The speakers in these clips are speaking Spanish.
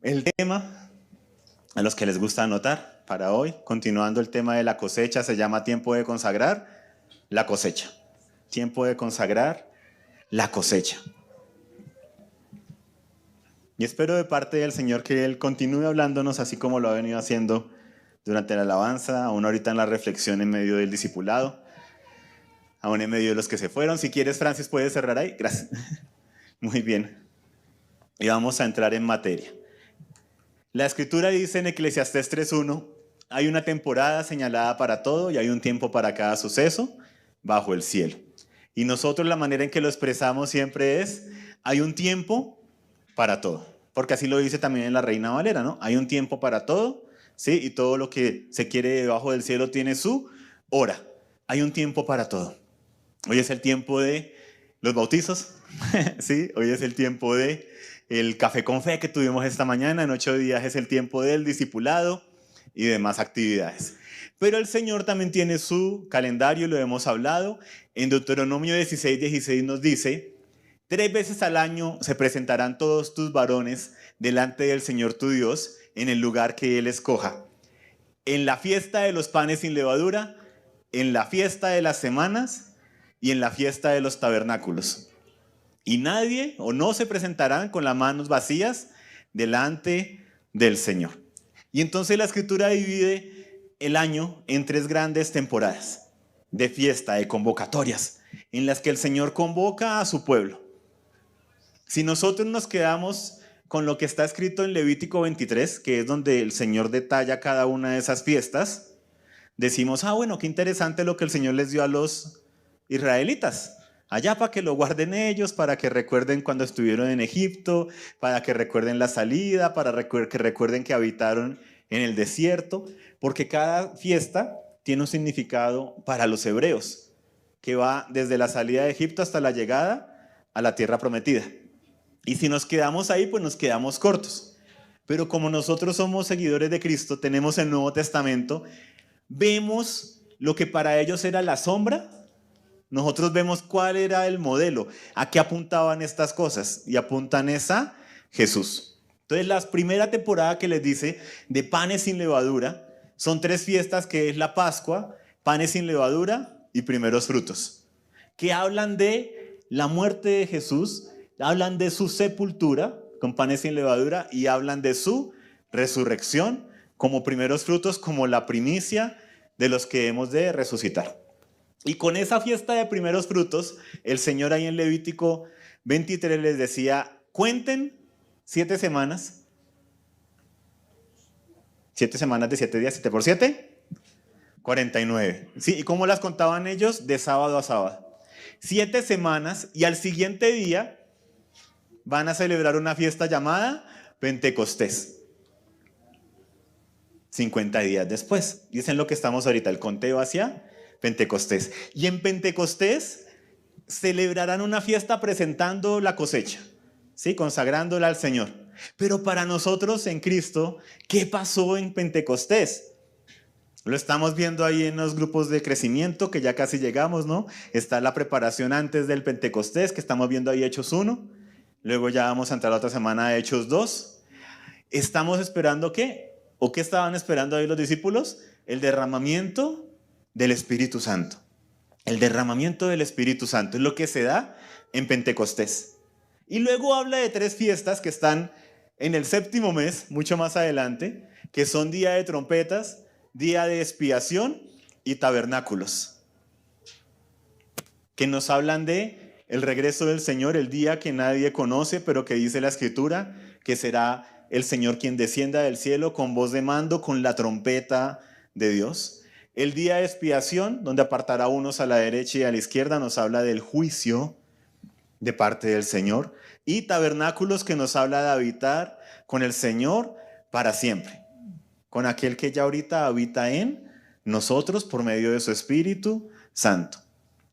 El tema, a los que les gusta anotar, para hoy, continuando el tema de la cosecha, se llama tiempo de consagrar la cosecha. Tiempo de consagrar la cosecha. Y espero de parte del Señor que Él continúe hablándonos así como lo ha venido haciendo durante la alabanza, aún ahorita en la reflexión en medio del discipulado, aún en medio de los que se fueron. Si quieres, Francis, puedes cerrar ahí. Gracias. Muy bien. Y vamos a entrar en materia. La Escritura dice en Eclesiastés 3:1, hay una temporada señalada para todo y hay un tiempo para cada suceso bajo el cielo. Y nosotros la manera en que lo expresamos siempre es, hay un tiempo para todo. Porque así lo dice también en la Reina Valera, ¿no? Hay un tiempo para todo, ¿sí? Y todo lo que se quiere debajo del cielo tiene su hora. Hay un tiempo para todo. Hoy es el tiempo de los bautizos, ¿sí? Hoy es el tiempo de el café con fe que tuvimos esta mañana. En 8 días es el tiempo del discipulado y demás actividades. Pero el Señor también tiene su calendario, lo hemos hablado. En Deuteronomio 16:16 nos dice, 3 veces al año se presentarán todos tus varones delante del Señor tu Dios en el lugar que Él escoja. En la fiesta de los panes sin levadura, en la fiesta de las semanas y en la fiesta de los tabernáculos. Y nadie o no se presentarán con las manos vacías delante del Señor. Y entonces la Escritura divide el año en 3 grandes temporadas de fiesta, de convocatorias, en las que el Señor convoca a su pueblo. Si nosotros nos quedamos con lo que está escrito en Levítico 23, que es donde el Señor detalla cada una de esas fiestas, decimos, bueno, qué interesante lo que el Señor les dio a los israelitas. Allá para que lo guarden ellos, para que recuerden cuando estuvieron en Egipto, para que recuerden la salida, para que recuerden que habitaron en el desierto, porque cada fiesta tiene un significado para los hebreos, que va desde la salida de Egipto hasta la llegada a la tierra prometida. Y si nos quedamos ahí, pues nos quedamos cortos. Pero como nosotros somos seguidores de Cristo, tenemos el Nuevo Testamento, vemos lo que para ellos era la sombra. Nosotros vemos cuál era el modelo, a qué apuntaban estas cosas, y apuntan a Jesús. Entonces la primera temporada que les dice de panes sin levadura, son 3 fiestas que es la Pascua, panes sin levadura y primeros frutos, que hablan de la muerte de Jesús, hablan de su sepultura con panes sin levadura y hablan de su resurrección como primeros frutos, como la primicia de los que hemos de resucitar. Y con esa fiesta de primeros frutos, el Señor ahí en Levítico 23 les decía, cuenten 7 semanas. 7 semanas de 7 días, 7 por 7, 49. ¿Sí? ¿Y cómo las contaban ellos? De sábado a sábado. 7 semanas y al siguiente día van a celebrar una fiesta llamada Pentecostés. 50 días después. Y es en lo que estamos ahorita, el conteo hacia Pentecostés. Y en Pentecostés celebrarán una fiesta presentando la cosecha, ¿sí? Consagrándola al Señor. Pero para nosotros en Cristo, ¿qué pasó en Pentecostés? Lo estamos viendo ahí en los grupos de crecimiento, que ya casi llegamos, ¿no? Está la preparación antes del Pentecostés, que estamos viendo ahí Hechos 1. Luego ya vamos a entrar la otra semana a Hechos 2. Estamos esperando ¿qué? ¿O qué estaban esperando ahí los discípulos? El derramamiento del Espíritu Santo. El derramamiento del Espíritu Santo es lo que se da en Pentecostés. Y luego habla de 3 fiestas que están en el 7º mes, mucho más adelante, que son día de trompetas, día de expiación y tabernáculos, que nos hablan de el regreso del Señor, el día que nadie conoce, pero que dice la Escritura, que será el Señor quien descienda del cielo con voz de mando, con la trompeta de Dios. El día de expiación, donde apartará a unos a la derecha y a la izquierda, nos habla del juicio de parte del Señor. Y tabernáculos, que nos habla de habitar con el Señor para siempre, con aquel que ya ahorita habita en nosotros por medio de su Espíritu Santo.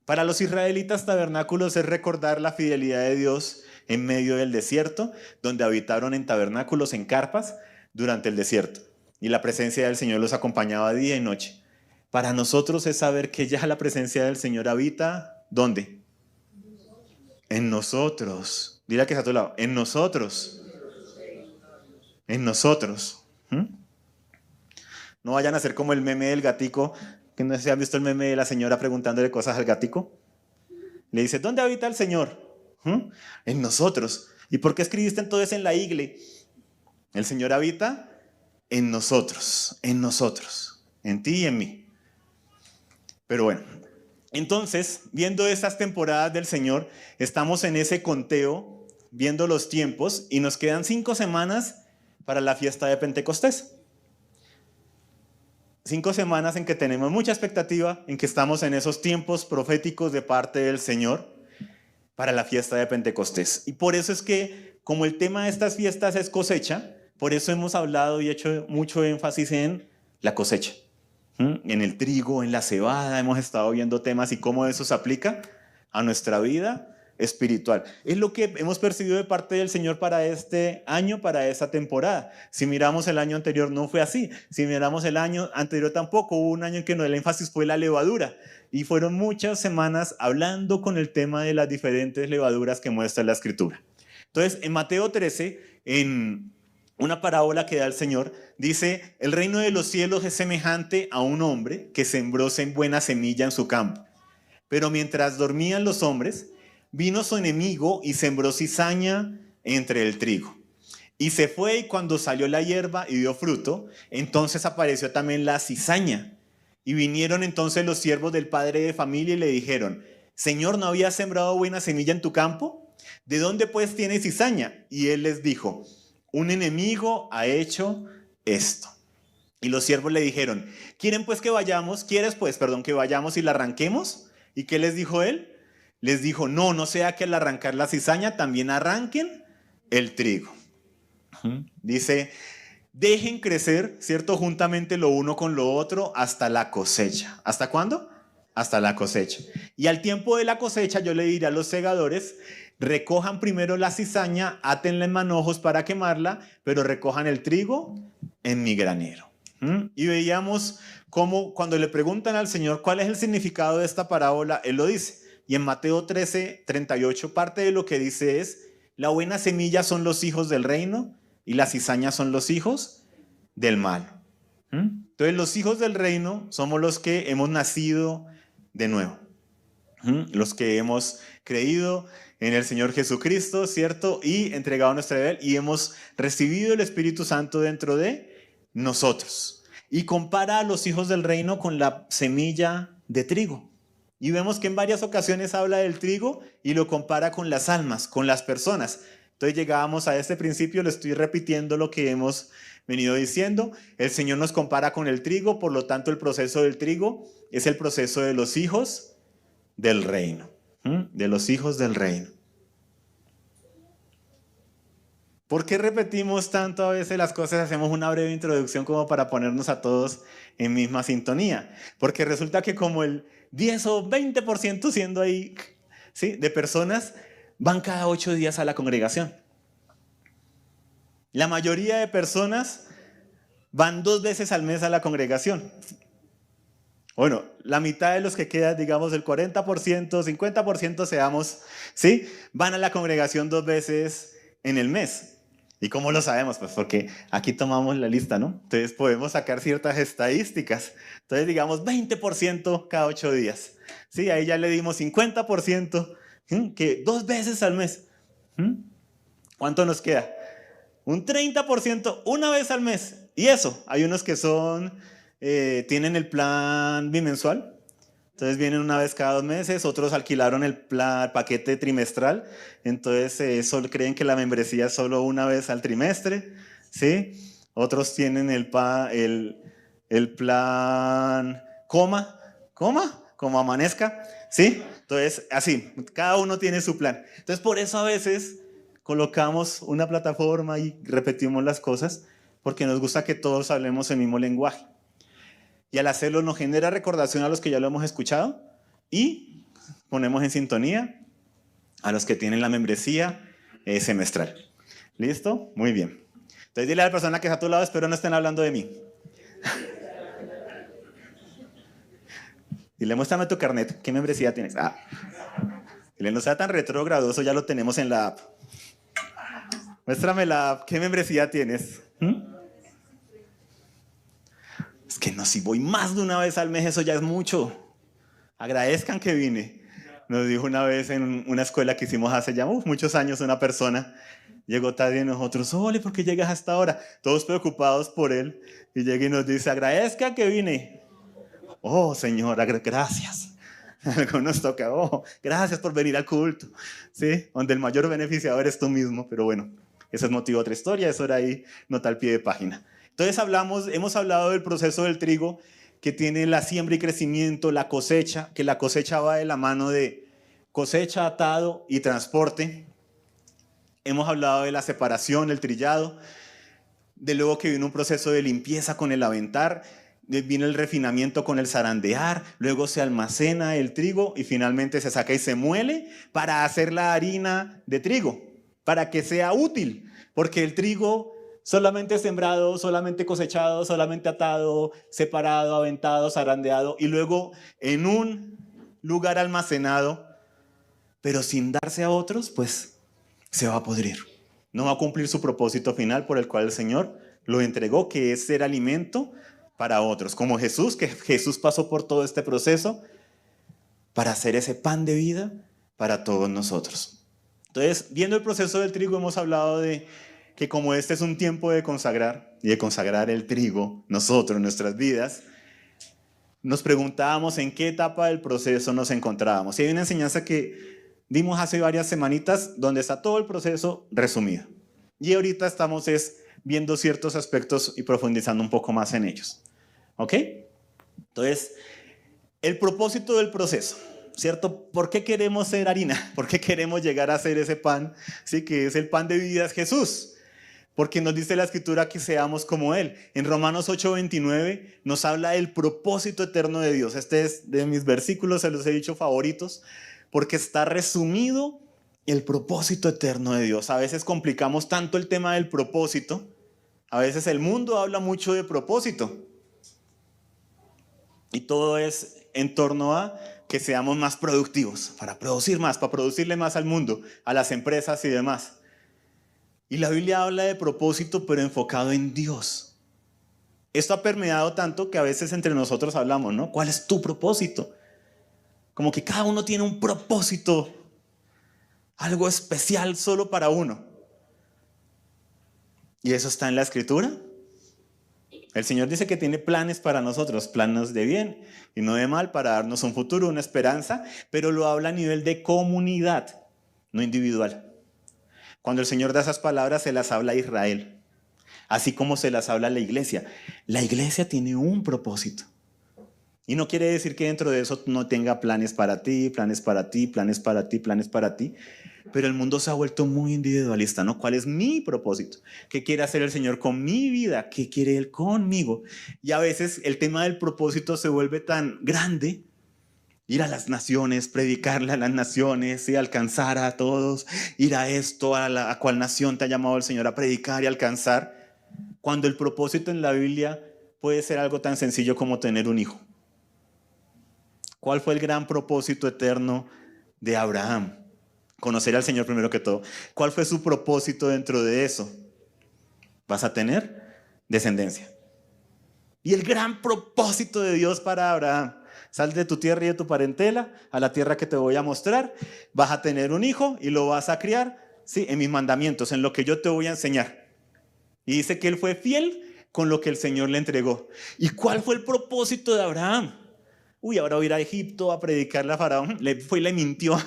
Para los israelitas, tabernáculos es recordar la fidelidad de Dios en medio del desierto, donde habitaron en tabernáculos, en carpas, durante el desierto. Y la presencia del Señor los acompañaba día y noche. Para nosotros es saber que ya la presencia del Señor habita, ¿dónde? En nosotros. Dile que está a tu lado, en nosotros. en nosotros. No vayan a ser como el meme del gatico, que no sé si han visto el meme de la señora preguntándole cosas al gatico. Le dice, ¿dónde habita el Señor? En nosotros. ¿Y por qué escribiste entonces en la igle? El Señor habita en nosotros, en ti y en mí. Pero bueno, entonces, viendo estas temporadas del Señor, estamos en ese conteo, viendo los tiempos, y nos quedan 5 semanas para la fiesta de Pentecostés. 5 semanas en que tenemos mucha expectativa, en que estamos en esos tiempos proféticos de parte del Señor para la fiesta de Pentecostés. Y por eso es que, como el tema de estas fiestas es cosecha, por eso hemos hablado y hecho mucho énfasis en la cosecha. En el trigo, en la cebada, hemos estado viendo temas y cómo eso se aplica a nuestra vida espiritual. Es lo que hemos percibido de parte del Señor para este año, para esta temporada. Si miramos el año anterior no fue así. Si miramos el año anterior tampoco. Hubo un año en que el énfasis fue la levadura. Y fueron muchas semanas hablando con el tema de las diferentes levaduras que muestra la Escritura. Entonces, en Mateo 13, en una parábola que da el Señor, dice, el reino de los cielos es semejante a un hombre que sembró buena semilla en su campo. Pero mientras dormían los hombres, vino su enemigo y sembró cizaña entre el trigo. Y se fue, y cuando salió la hierba y dio fruto, entonces apareció también la cizaña. Y vinieron entonces los siervos del padre de familia y le dijeron, Señor, ¿no habías sembrado buena semilla en tu campo? ¿De dónde pues tienes cizaña? Y él les dijo, un enemigo ha hecho esto. Y los siervos le dijeron, ¿quieres pues que vayamos y la arranquemos? ¿Y qué les dijo él? Les dijo, no sea que al arrancar la cizaña también arranquen el trigo. Dice, dejen crecer, ¿cierto? Juntamente lo uno con lo otro hasta la cosecha. ¿Hasta cuándo? Hasta la cosecha. Y al tiempo de la cosecha yo le diré a los segadores, recojan primero la cizaña, átenla en manojos para quemarla, pero recojan el trigo en mi granero. Y veíamos cómo cuando le preguntan al Señor cuál es el significado de esta parábola, Él lo dice. Y en Mateo 13, 38, parte de lo que dice es, la buena semilla son los hijos del reino y la cizaña son los hijos del mal. Entonces los hijos del reino somos los que hemos nacido de nuevo. Los que hemos creído en el Señor Jesucristo, ¿cierto? Y entregado nuestra vida y hemos recibido el Espíritu Santo dentro de nosotros. Y compara a los hijos del reino con la semilla de trigo. Y vemos que en varias ocasiones habla del trigo y lo compara con las almas, con las personas. Entonces llegábamos a este principio, le estoy repitiendo lo que hemos venido diciendo. El Señor nos compara con el trigo, por lo tanto el proceso del trigo es el proceso de los hijos del reino. De los hijos del reino. ¿Por qué repetimos tanto a veces las cosas? Hacemos una breve introducción como para ponernos a todos en misma sintonía. Porque resulta que como el 10 o 20% siendo ahí, ¿sí?, de personas van cada 8 días a la congregación. La mayoría de personas van 2 veces al mes a la congregación. Bueno, la mitad de los que quedan, digamos el 40%, 50% seamos, ¿sí?, van a la congregación 2 veces en el mes. ¿Y cómo lo sabemos? Pues porque aquí tomamos la lista, ¿no? Entonces podemos sacar ciertas estadísticas. Entonces digamos 20% cada 8 días. Sí, ahí ya le dimos 50%, que 2 veces al mes. ¿Cuánto nos queda? Un 30%, una vez al mes. Y eso, hay unos que tienen el plan bimensual. Entonces vienen una vez cada 2 meses, otros alquilaron el paquete trimestral, entonces solo creen que la membresía es solo una vez al trimestre, ¿sí? Otros tienen el plan como amanezca, ¿sí? Entonces así, cada uno tiene su plan. Entonces por eso a veces colocamos una plataforma y repetimos las cosas, porque nos gusta que todos hablemos el mismo lenguaje. Y al hacerlo nos genera recordación a los que ya lo hemos escuchado y ponemos en sintonía a los que tienen la membresía semestral. ¿Listo? Muy bien. Entonces dile a la persona que está a tu lado, espero no estén hablando de mí. Dile, muéstrame tu carnet. ¿Qué membresía tienes? Dile, no sea tan retrógrado, eso ya lo tenemos en la app. Muéstrame la app. ¿Qué membresía tienes? ¿Mm? Es que no, si voy más de una vez al mes, eso ya es mucho. Agradezcan que vine. Nos dijo una vez en una escuela que hicimos hace ya muchos años una persona, llegó tarde y nosotros, ole, ¿por qué llegas hasta ahora? Todos preocupados por él. Y llega y nos dice, agradezcan que vine. Oh, señora, gracias. Algo nos toca, oh, gracias por venir al culto. ¿Sí? Donde el mayor beneficiado eres tú mismo, pero bueno, eso es motivo de otra historia, eso era ahí, nota al pie de página. Entonces hemos hablado del proceso del trigo, que tiene la siembra y crecimiento, la cosecha, que la cosecha va de la mano de cosecha, atado y transporte. Hemos hablado de la separación, el trillado, de luego que vino un proceso de limpieza con el aventar, vino el refinamiento con el zarandear, luego se almacena el trigo y finalmente se saca y se muele para hacer la harina de trigo, para que sea útil, porque el trigo solamente sembrado, solamente cosechado, solamente atado, separado, aventado, zarandeado y luego en un lugar almacenado, pero sin darse a otros, pues se va a podrir. No va a cumplir su propósito final por el cual el Señor lo entregó, que es ser alimento para otros. Como Jesús, que Jesús pasó por todo este proceso para hacer ese pan de vida para todos nosotros. Entonces, viendo el proceso del trigo, hemos hablado de que como este es un tiempo de consagrar y de consagrar el trigo, nosotros, nuestras vidas, nos preguntábamos en qué etapa del proceso nos encontrábamos. Y hay una enseñanza que dimos hace varias semanitas donde está todo el proceso resumido. Y ahorita estamos viendo ciertos aspectos y profundizando un poco más en ellos. ¿Ok? Entonces, el propósito del proceso, ¿cierto? ¿Por qué queremos ser harina? ¿Por qué queremos llegar a ser ese pan? Sí, que es el pan de vida, es Jesús. Porque nos dice la Escritura que seamos como Él. En Romanos 8:29 nos habla del propósito eterno de Dios. Este es de mis versículos, se los he dicho favoritos, porque está resumido el propósito eterno de Dios. A veces complicamos tanto el tema del propósito. A veces el mundo habla mucho de propósito. Y todo es en torno a que seamos más productivos, para producir más, para producirle más al mundo, a las empresas y demás. Y la Biblia habla de propósito, pero enfocado en Dios. Esto ha permeado tanto que a veces entre nosotros hablamos, ¿no? ¿Cuál es tu propósito? Como que cada uno tiene un propósito, algo especial solo para uno. ¿Y eso está en la Escritura? El Señor dice que tiene planes para nosotros, planes de bien y no de mal, para darnos un futuro, una esperanza, pero lo habla a nivel de comunidad, no individual. Cuando el Señor da esas palabras, se las habla a Israel, así como se las habla a la iglesia. La iglesia tiene un propósito. Y no quiere decir que dentro de eso no tenga planes para ti, planes para ti, planes para ti, planes para ti. Pero el mundo se ha vuelto muy individualista, ¿no? ¿Cuál es mi propósito? ¿Qué quiere hacer el Señor con mi vida? ¿Qué quiere Él conmigo? Y a veces el tema del propósito se vuelve tan grande. Ir a las naciones, predicarle a las naciones, y alcanzar a todos, ir a esto, a cuál nación te ha llamado el Señor a predicar y alcanzar, cuando el propósito en la Biblia puede ser algo tan sencillo como tener un hijo. ¿Cuál fue el gran propósito eterno de Abraham? Conocer al Señor primero que todo. ¿Cuál fue su propósito dentro de eso? Vas a tener descendencia. Y el gran propósito de Dios para Abraham: sal de tu tierra y de tu parentela a la tierra que te voy a mostrar. Vas a tener un hijo y lo vas a criar, sí, en mis mandamientos, en lo que yo te voy a enseñar. Y dice que él fue fiel con lo que el Señor le entregó. ¿Y cuál fue el propósito de Abraham? Uy, ahora voy a ir a Egipto a predicarle a Faraón. Le mintió,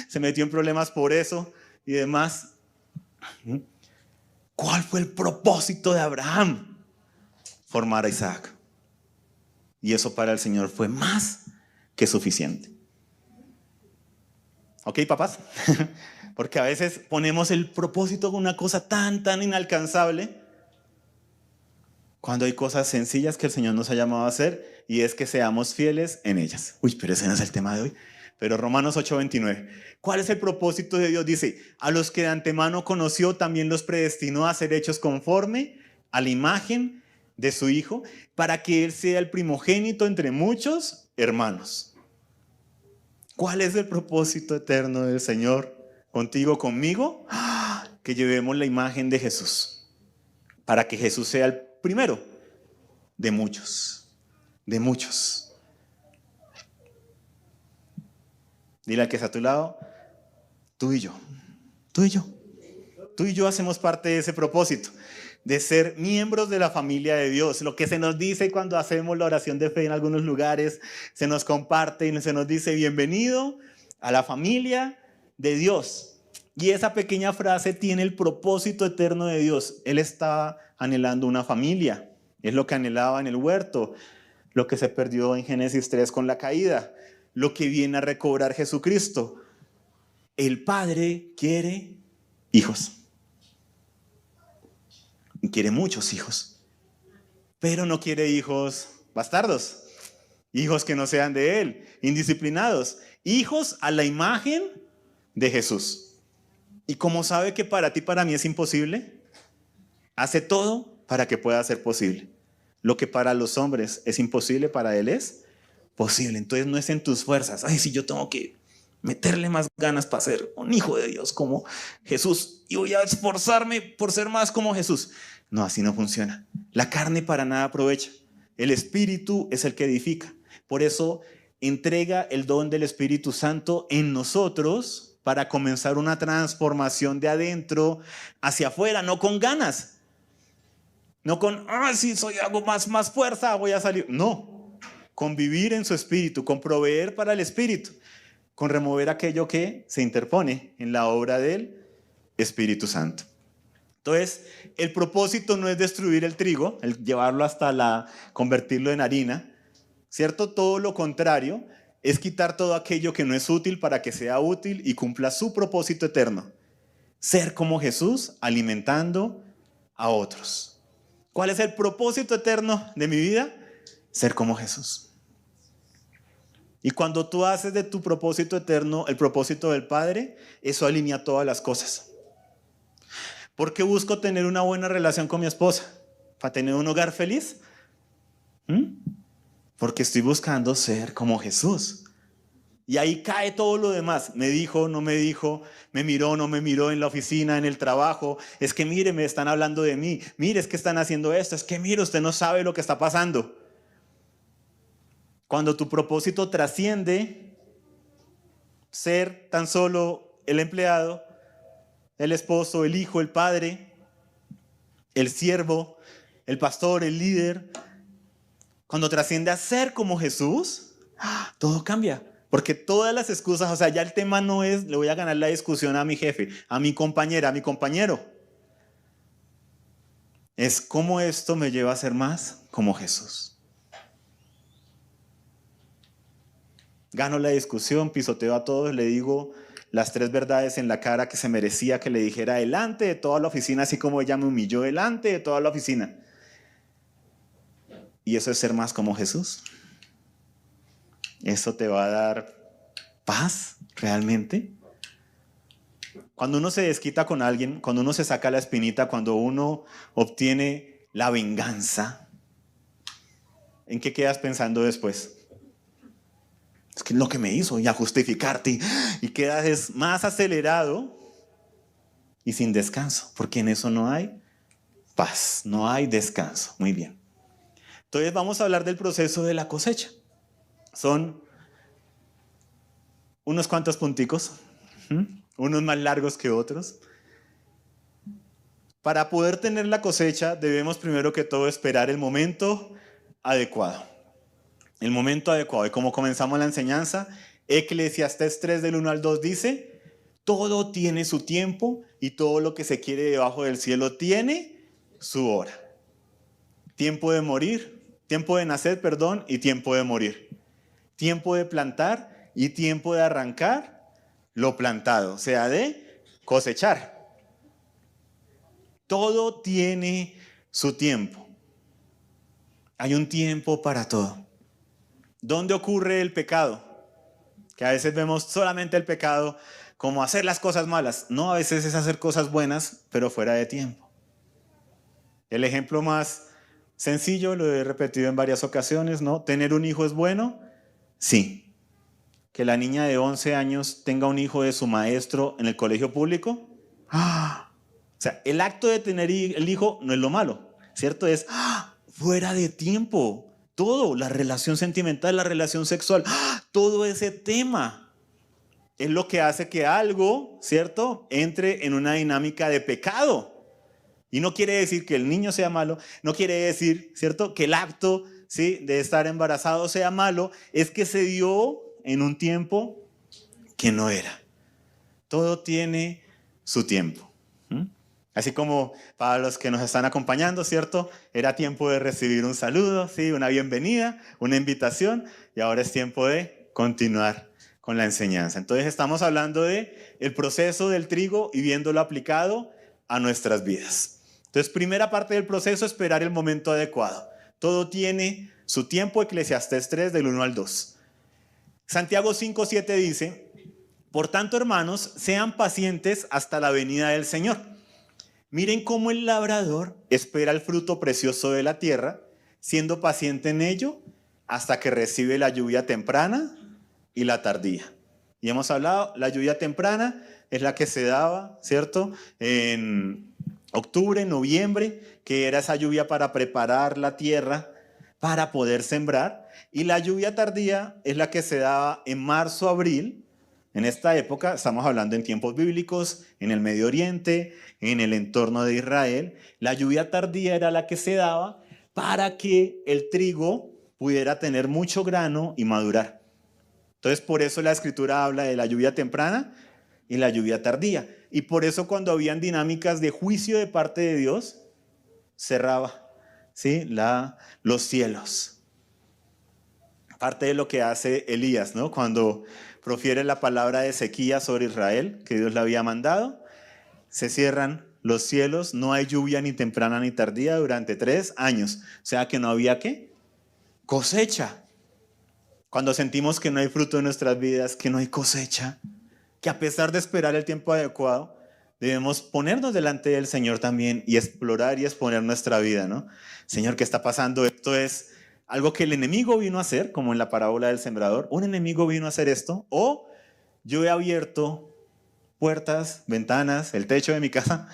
se metió en problemas por eso y demás. ¿Cuál fue el propósito de Abraham? Formar a Isaac. Y eso para el Señor fue más que suficiente. ¿Ok, papás? Porque a veces ponemos el propósito con una cosa tan inalcanzable, cuando hay cosas sencillas que el Señor nos ha llamado a hacer, y es que seamos fieles en ellas. Uy, pero ese no es el tema de hoy. Pero Romanos 8:29. ¿Cuál es el propósito de Dios? Dice, a los que de antemano conoció, también los predestinó a ser hechos conforme a la imagen de su Hijo, para que Él sea el primogénito entre muchos hermanos. ¿Cuál es el propósito eterno del Señor contigo, conmigo? Que llevemos la imagen de Jesús. para que Jesús sea el primero de muchos, de muchos. Dile al que está a tu lado, tú y yo, tú y yo. Tú y yo hacemos parte de ese propósito, de ser miembros de la familia de Dios. Lo que se nos dice cuando hacemos la oración de fe en algunos lugares, se nos comparte y se nos dice, bienvenido a la familia de Dios. Y esa pequeña frase tiene el propósito eterno de Dios. Él estaba anhelando una familia. Es lo que anhelaba en el huerto, lo que se perdió en Génesis 3 con la caída, lo que viene a recobrar Jesucristo. El Padre quiere hijos. Y quiere muchos hijos. Pero no quiere hijos bastardos. Hijos que no sean de Él, indisciplinados. Hijos a la imagen de Jesús. Y como sabe que para ti y para mí es imposible, hace todo para que pueda ser posible. Lo que para los hombres es imposible, para Él es posible. Entonces no es en tus fuerzas. Ay, si yo tengo que meterle más ganas para ser un hijo de Dios como Jesús y voy a esforzarme por ser más como Jesús. No, así no funciona. La carne para nada aprovecha. El Espíritu es el que edifica. Por eso entrega el don del Espíritu Santo en nosotros para comenzar una transformación de adentro hacia afuera, no con ganas. No con, si hago más fuerza, voy a salir. No, con vivir en su Espíritu, con proveer para el Espíritu, con remover aquello que se interpone en la obra del Espíritu Santo. Entonces, el propósito no es destruir el trigo, el llevarlo hasta convertirlo en harina, ¿cierto? Todo lo contrario, es quitar todo aquello que no es útil para que sea útil y cumpla su propósito eterno. Ser como Jesús, alimentando a otros. ¿Cuál es el propósito eterno de mi vida? Ser como Jesús. Y cuando tú haces de tu propósito eterno el propósito del Padre, eso alinea todas las cosas. ¿Por qué busco tener una buena relación con mi esposa? ¿Para tener un hogar feliz? Porque estoy buscando ser como Jesús. Y ahí cae todo lo demás. Me dijo, no me dijo, me miró, no me miró en la oficina, en el trabajo. Es que mire, me están hablando de mí. Mire, es que están haciendo esto. Es que mire, usted no sabe lo que está pasando. Cuando tu propósito trasciende ser tan solo el empleado, el esposo, el hijo, el padre, el siervo, el pastor, el líder, cuando trasciende a ser como Jesús, todo cambia. Porque todas las excusas, ya el tema no es, le voy a ganar la discusión a mi jefe, a mi compañera, a mi compañero. Es cómo esto me lleva a ser más como Jesús. Gano la discusión, pisoteo a todos, le digo las 3 verdades en la cara que se merecía que le dijera delante de toda la oficina, así como ella me humilló delante de toda la oficina. ¿Y eso es ser más como Jesús? ¿Eso te va a dar paz realmente? Cuando uno se desquita con alguien, cuando uno se saca la espinita, cuando uno obtiene la venganza, ¿en qué quedas pensando después? Es que es lo que me hizo, y a justificarte, y quedas más acelerado y sin descanso, porque en eso no hay paz, no hay descanso. Muy bien. Entonces vamos a hablar del proceso de la cosecha. Son unos cuantos punticos, unos más largos que otros. Para poder tener la cosecha debemos primero que todo esperar el momento adecuado. El momento adecuado. Y como comenzamos la enseñanza, Eclesiastés 3 del 1 al 2 dice, todo tiene su tiempo y todo lo que se quiere debajo del cielo tiene su hora. Tiempo de morir, tiempo de nacer, y tiempo de morir. Tiempo de plantar y tiempo de arrancar lo plantado, o sea, de cosechar. Todo tiene su tiempo. Hay un tiempo para todo. ¿Dónde ocurre el pecado? Que a veces vemos solamente el pecado como hacer las cosas malas. No, a veces es hacer cosas buenas, pero fuera de tiempo. El ejemplo más sencillo, lo he repetido en varias ocasiones, ¿no? ¿Tener un hijo es bueno? Sí. ¿Que la niña de 11 años tenga un hijo de su maestro en el colegio público? sea, el acto de tener el hijo no es lo malo, ¿cierto? Es fuera de tiempo. Todo, la relación sentimental, la relación sexual, todo ese tema es lo que hace que algo, ¿cierto?, entre en una dinámica de pecado. Y no quiere decir que el niño sea malo, no quiere decir, ¿cierto?, que el acto, ¿sí?, de estar embarazado sea malo, es que se dio en un tiempo que no era. Todo tiene su tiempo. Así como para los que nos están acompañando, ¿cierto? Era tiempo de recibir un saludo, ¿sí?, una bienvenida, una invitación, y ahora es tiempo de continuar con la enseñanza. Entonces estamos hablando de el proceso del trigo y viéndolo aplicado a nuestras vidas. Entonces, primera parte del proceso, esperar el momento adecuado. Todo tiene su tiempo, Eclesiastés 3, del 1 al 2. Santiago 5, 7 dice: por tanto, hermanos, sean pacientes hasta la venida del Señor. Miren cómo el labrador espera el fruto precioso de la tierra, siendo paciente en ello hasta que recibe la lluvia temprana y la tardía. Y hemos hablado, la lluvia temprana es la que se daba, ¿cierto?, en octubre, noviembre, que era esa lluvia para preparar la tierra para poder sembrar. Y la lluvia tardía es la que se daba en marzo, abril. En esta época, estamos hablando en tiempos bíblicos, en el Medio Oriente, en el entorno de Israel. La lluvia tardía era la que se daba para que el trigo pudiera tener mucho grano y madurar. Entonces, por eso la Escritura habla de la lluvia temprana y la lluvia tardía. Y por eso cuando habían dinámicas de juicio de parte de Dios, cerraba, ¿sí?, los cielos. Parte de lo que hace Elías, ¿no?, cuando profiere la palabra de sequía sobre Israel, que Dios le había mandado, se cierran los cielos, no hay lluvia ni temprana ni tardía durante 3 años. O sea que no había ¿qué? Cosecha. Cuando sentimos que no hay fruto en nuestras vidas, que no hay cosecha, que a pesar de esperar el tiempo adecuado, debemos ponernos delante del Señor también y explorar y exponer nuestra vida, ¿no? Señor, ¿qué está pasando? Esto es algo que el enemigo vino a hacer, como en la parábola del sembrador. Un enemigo vino a hacer esto, o yo he abierto puertas, ventanas, el techo de mi casa,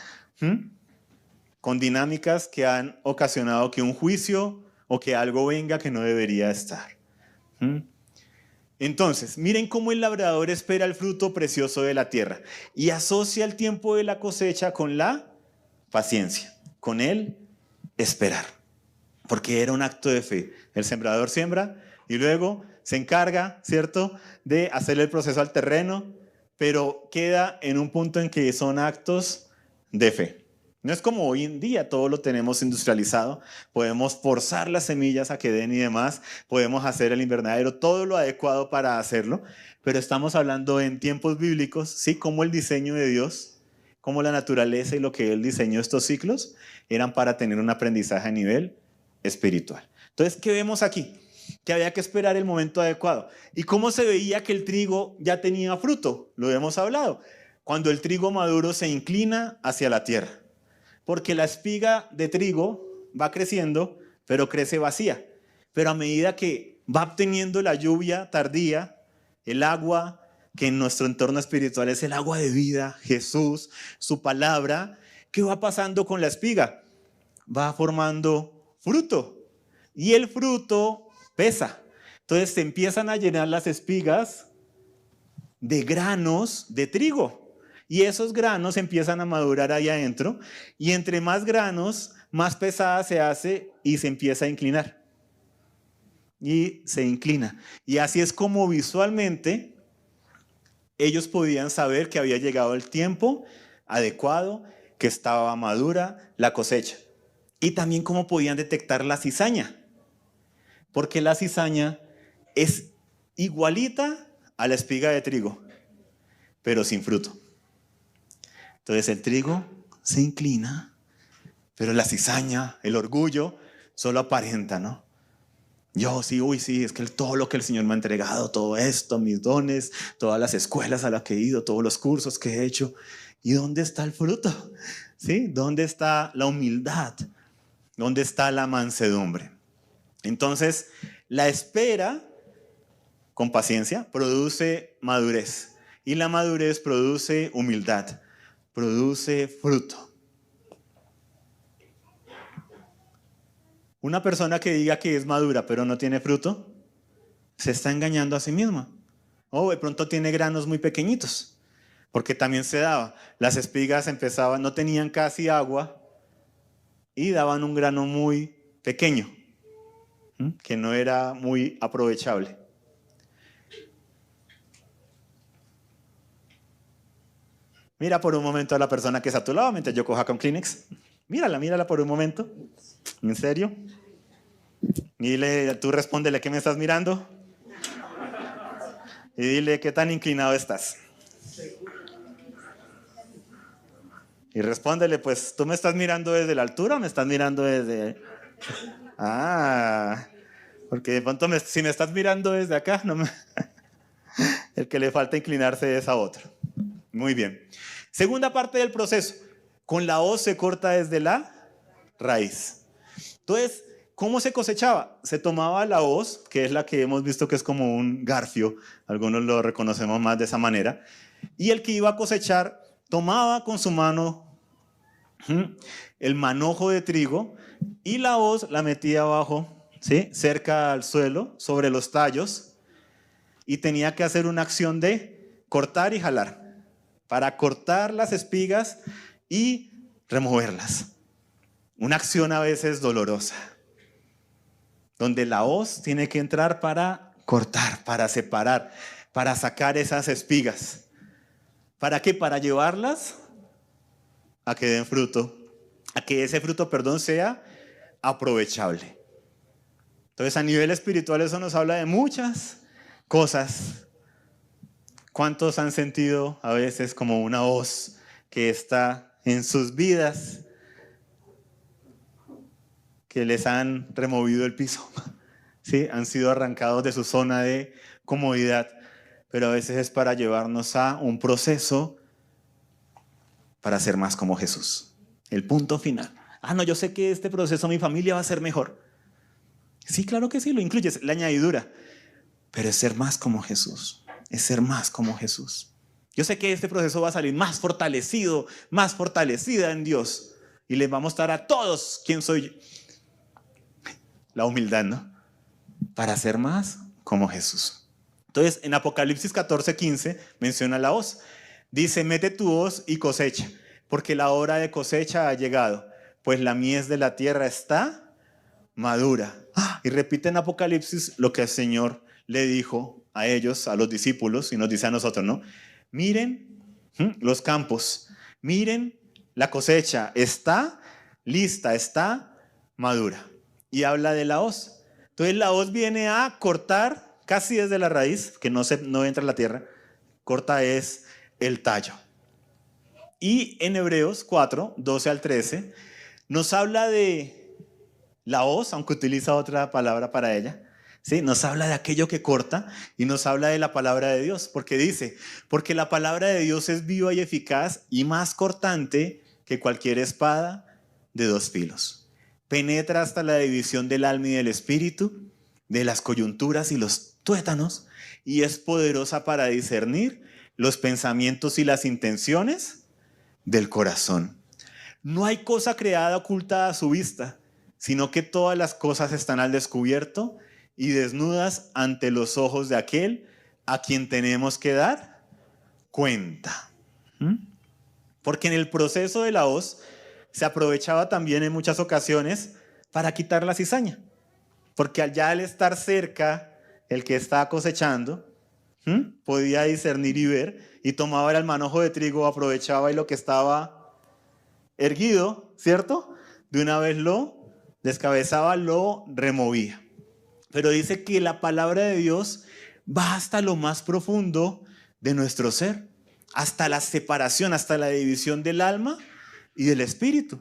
con dinámicas que han ocasionado que un juicio o que algo venga que no debería estar. Entonces, miren cómo el labrador espera el fruto precioso de la tierra y asocia el tiempo de la cosecha con la paciencia, con el esperar, porque era un acto de fe. El sembrador siembra y luego se encarga, ¿cierto?, de hacerle el proceso al terreno, pero queda en un punto en que son actos de fe. No es como hoy en día, todo lo tenemos industrializado, podemos forzar las semillas a que den y demás, podemos hacer el invernadero, todo lo adecuado para hacerlo, pero estamos hablando en tiempos bíblicos, ¿sí?, como el diseño de Dios, como la naturaleza y lo que Él diseñó estos ciclos, eran para tener un aprendizaje a nivel espiritual. Entonces, ¿qué vemos aquí? Que había que esperar el momento adecuado. ¿Y cómo se veía que el trigo ya tenía fruto? Lo hemos hablado. Cuando el trigo maduro se inclina hacia la tierra. Porque la espiga de trigo va creciendo, pero crece vacía. Pero a medida que va obteniendo la lluvia tardía, el agua, que en nuestro entorno espiritual es el agua de vida, Jesús, su palabra, ¿qué va pasando con la espiga? Va formando fruto. Y el fruto pesa. Entonces se empiezan a llenar las espigas de granos de trigo. Y esos granos empiezan a madurar ahí adentro. Y entre más granos, más pesada se hace y se empieza a inclinar. Y se inclina. Y así es como visualmente ellos podían saber que había llegado el tiempo adecuado, que estaba madura la cosecha. Y también cómo podían detectar la cizaña. Porque la cizaña es igualita a la espiga de trigo, pero sin fruto. Entonces el trigo se inclina, pero la cizaña, el orgullo, solo aparenta, ¿no? Yo sí, sí, es que todo lo que el Señor me ha entregado, todo esto, mis dones, todas las escuelas a las que he ido, todos los cursos que he hecho. ¿Y dónde está el fruto? ¿Sí? ¿Dónde está la humildad? ¿Dónde está la mansedumbre? Entonces, la espera con paciencia produce madurez. Y la madurez produce humildad, produce fruto. Una persona que diga que es madura pero no tiene fruto, se está engañando a sí misma. O de pronto tiene granos muy pequeñitos, porque también se daba. Las espigas empezaban, no tenían casi agua y daban un grano muy pequeño, que no era muy aprovechable. Mira por un momento a la persona que está a tu lado mientras yo coja con Kleenex. Mírala por un momento. ¿En serio? Y dile, tú respóndele, ¿qué me estás mirando? Y dile, ¿qué tan inclinado estás? Y respóndele, pues, ¿tú me estás mirando desde la altura o me estás mirando desde...? Porque de pronto si me estás mirando desde acá, el que le falta inclinarse es a otro. Muy bien. Segunda parte del proceso. Con la hoz se corta desde la raíz. Entonces, ¿cómo se cosechaba? Se tomaba la hoz, que es la que hemos visto que es como un garfio, algunos lo reconocemos más de esa manera, y el que iba a cosechar tomaba con su mano el manojo de trigo y la hoz la metía abajo, ¿sí?, cerca al suelo, sobre los tallos, y tenía que hacer una acción de cortar y jalar, para cortar las espigas y removerlas. Una acción a veces dolorosa, donde la hoz tiene que entrar para cortar, para separar, para sacar esas espigas. ¿Para qué? Para llevarlas a que den fruto, a que ese fruto, sea aprovechable. Entonces, a nivel espiritual eso nos habla de muchas cosas. ¿Cuántos han sentido a veces como una hoz que está en sus vidas, que les han removido el piso? ¿Sí? Han sido arrancados de su zona de comodidad, pero a veces es para llevarnos a un proceso para ser más como Jesús. El punto final. No, yo sé que este proceso mi familia va a ser mejor. Sí, claro que sí, lo incluyes, la añadidura. Pero es ser más como Jesús. Es ser más como Jesús. Yo sé que este proceso va a salir más fortalecido, más fortalecida en Dios. Y les va a mostrar a todos quién soy yo. La humildad, ¿no? Para ser más como Jesús. Entonces, en Apocalipsis 14:15 menciona la hoz. Dice, mete tu hoz y cosecha, porque la hora de cosecha ha llegado, pues la mies de la tierra está madura. Y repite en Apocalipsis lo que el Señor le dijo a ellos, a los discípulos, y nos dice a nosotros, ¿no? Miren los campos, miren la cosecha, está lista, está madura. Y habla de la hoz. Entonces la hoz viene a cortar casi desde la raíz, que no entra en la tierra, corta es el tallo. Y en Hebreos 4:12-13 nos habla de la hoz, aunque utiliza otra palabra para ella, ¿sí? Nos habla de aquello que corta y nos habla de la palabra de Dios, porque dice, porque la palabra de Dios es viva y eficaz y más cortante que cualquier espada de dos filos. Penetra hasta la división del alma y del espíritu, de las coyunturas y los tuétanos, y es poderosa para discernir los pensamientos y las intenciones del corazón. No hay cosa creada oculta a su vista, sino que todas las cosas están al descubierto y desnudas ante los ojos de aquel a quien tenemos que dar cuenta. Porque en el proceso de la hoz se aprovechaba también en muchas ocasiones para quitar la cizaña. Porque allá al estar cerca, el que estaba cosechando, podía discernir y ver, y tomaba el manojo de trigo, aprovechaba y lo que estaba erguido, ¿cierto? De una vez lo descabezaba, lo removía. Pero dice que la palabra de Dios va hasta lo más profundo de nuestro ser, hasta la separación, hasta la división del alma y del espíritu.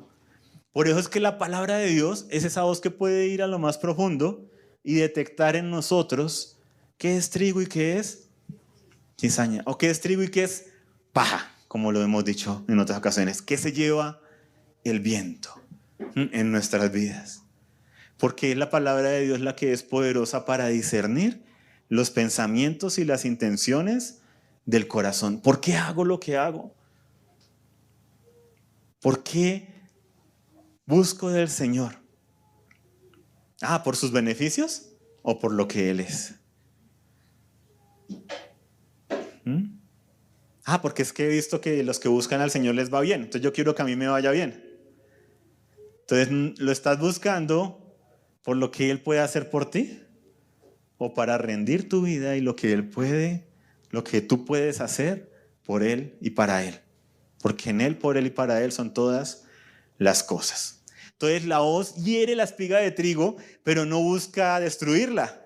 Por eso es que la palabra de Dios es esa voz que puede ir a lo más profundo y detectar en nosotros qué es trigo y qué es cizaña, o qué es trigo y qué es paja, como lo hemos dicho en otras ocasiones, que se lleva el viento en nuestras vidas. Porque es la palabra de Dios la que es poderosa para discernir los pensamientos y las intenciones del corazón. ¿Por qué hago lo que hago? ¿Por qué busco del Señor? ¿Por sus beneficios o por lo que Él es? ¿Mm? Porque es que he visto que los que buscan al Señor les va bien, entonces yo quiero que a mí me vaya bien. Entonces, ¿lo estás buscando por lo que Él puede hacer por ti? ¿O para rendir tu vida y lo que Él puede, lo que tú puedes hacer por Él y para Él? Porque en Él, por Él y para Él son todas las cosas. Entonces la hoz hiere la espiga de trigo, pero no busca destruirla.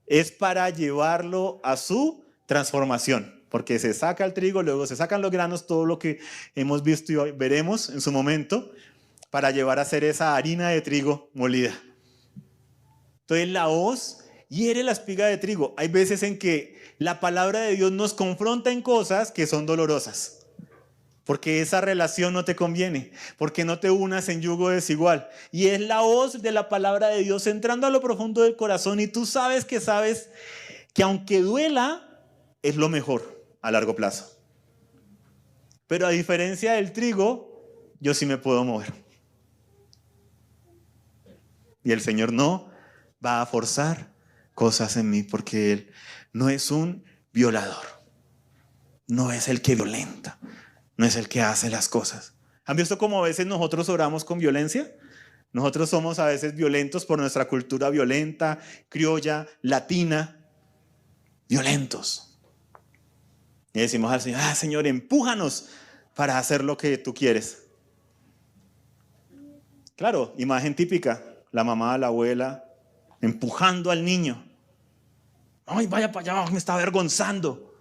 Es para llevarlo a su transformación. Porque se saca el trigo, luego se sacan los granos, todo lo que hemos visto y veremos en su momento, para llevar a hacer esa harina de trigo molida. Entonces la hoz hiere la espiga de trigo. Hay veces en que la palabra de Dios nos confronta en cosas que son dolorosas. Porque esa relación no te conviene, porque no te unas en yugo desigual. Y es la hoz de la palabra de Dios entrando a lo profundo del corazón y tú sabes que aunque duela, es lo mejor a largo plazo. Pero a diferencia del trigo, yo sí me puedo mover. Y el Señor no va a forzar cosas en mí porque Él no es un violador. No es el que violenta. No es el que hace las cosas. ¿Han visto cómo a veces nosotros oramos con violencia? Nosotros somos a veces violentos por nuestra cultura violenta, criolla, latina. Violentos. Y decimos al Señor, Señor, empújanos para hacer lo que tú quieres. Claro, imagen típica. La mamá, la abuela, empujando al niño. ¡Ay, vaya para allá! Me está avergonzando.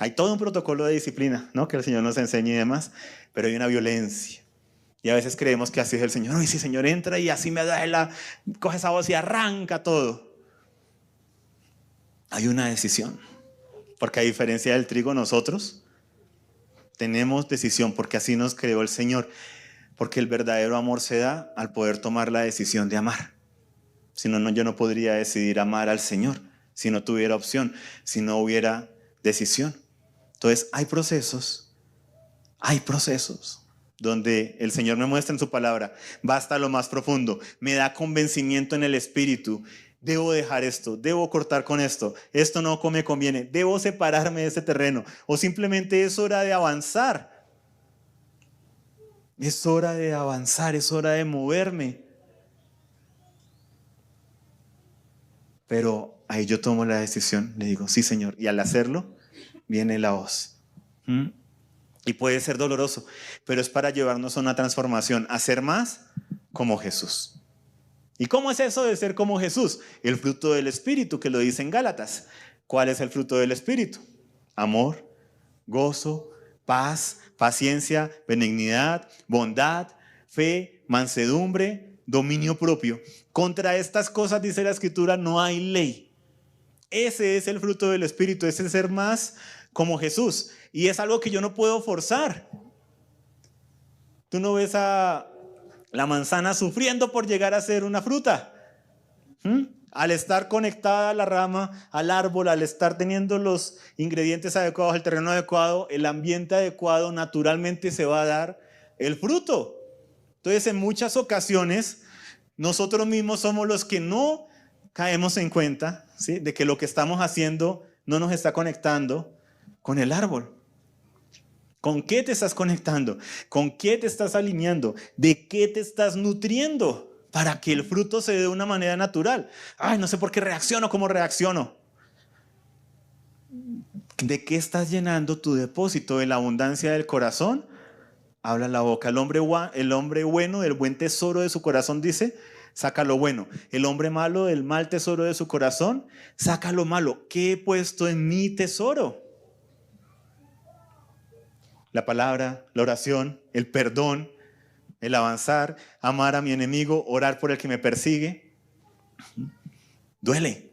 Hay todo un protocolo de disciplina, ¿no? Que el Señor nos enseña y demás, pero hay una violencia. Y a veces creemos que así es el Señor. ¡Ay, sí, Señor, entra y así me da coge esa voz y arranca todo! Hay una decisión. Porque a diferencia del trigo, nosotros tenemos decisión, porque así nos creó el Señor. Porque el verdadero amor se da al poder tomar la decisión de amar. Si no, yo no podría decidir amar al Señor si no tuviera opción, si no hubiera decisión. Entonces hay procesos donde el Señor me muestra en su palabra, va hasta lo más profundo, me da convencimiento en el espíritu, debo dejar esto, debo cortar con esto no me conviene, debo separarme de este terreno, o simplemente es hora de avanzar, es hora de moverme. Pero ahí yo tomo la decisión, le digo, sí, Señor, y al hacerlo, viene la hoz. Y puede ser doloroso, pero es para llevarnos a una transformación, a ser más como Jesús. ¿Y cómo es eso de ser como Jesús? El fruto del Espíritu, que lo dice en Gálatas. ¿Cuál es el fruto del Espíritu? Amor, gozo, paz, paciencia, benignidad, bondad, fe, mansedumbre, dominio propio. Contra estas cosas, dice la Escritura, no hay ley. Ese es el fruto del Espíritu, ese es ser más como Jesús. Y es algo que yo no puedo forzar. Tú no ves a la manzana sufriendo por llegar a ser una fruta. Al estar conectada a la rama, al árbol, al estar teniendo los ingredientes adecuados, el terreno adecuado, el ambiente adecuado, naturalmente se va a dar el fruto. Entonces, en muchas ocasiones, nosotros mismos somos los que no caemos en cuenta, ¿sí?, de que lo que estamos haciendo no nos está conectando con el árbol. ¿Con qué te estás conectando? ¿Con qué te estás alineando? ¿De qué te estás nutriendo para que el fruto se dé de una manera natural? No sé por qué reacciono como reacciono. ¿De qué estás llenando tu depósito? De la abundancia del corazón habla la boca. El hombre bueno del buen tesoro de su corazón, dice, saca lo bueno. El hombre malo del mal tesoro de su corazón saca lo malo. ¿Qué he puesto en mi tesoro? La palabra, la oración, el perdón, el avanzar, amar a mi enemigo, orar por el que me persigue. Duele.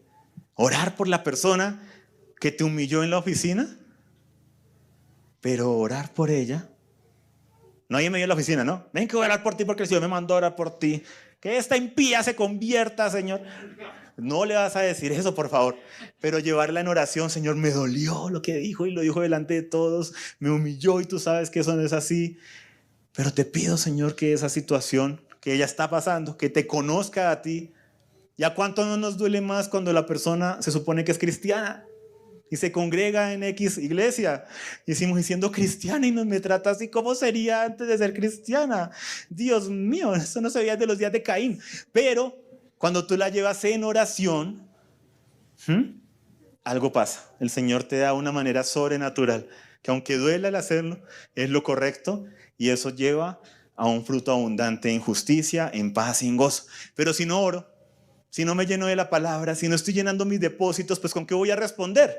Orar por la persona que te humilló en la oficina, pero orar por ella. No hay en medio de la oficina, ¿no? Ven que voy a orar por ti porque el Señor me mandó a orar por ti. Que esta impía se convierta, Señor. No le vas a decir eso, por favor. Pero llevarla en oración, Señor, me dolió lo que dijo y lo dijo delante de todos. Me humilló y tú sabes que eso no es así. Pero te pido, Señor, que esa situación que ella está pasando, que te conozca a ti. ¿Y a cuánto no nos duele más cuando la persona se supone que es cristiana y se congrega en X iglesia? Y decimos, siendo cristiana y me trata así, ¿cómo sería antes de ser cristiana? Dios mío, eso no se veía de los días de Caín. Pero cuando tú la llevas en oración, algo pasa. El Señor te da una manera sobrenatural, que aunque duela el hacerlo, es lo correcto, y eso lleva a un fruto abundante en justicia, en paz y en gozo. Pero si no oro, si no me lleno de la palabra, si no estoy llenando mis depósitos, pues ¿con qué voy a responder?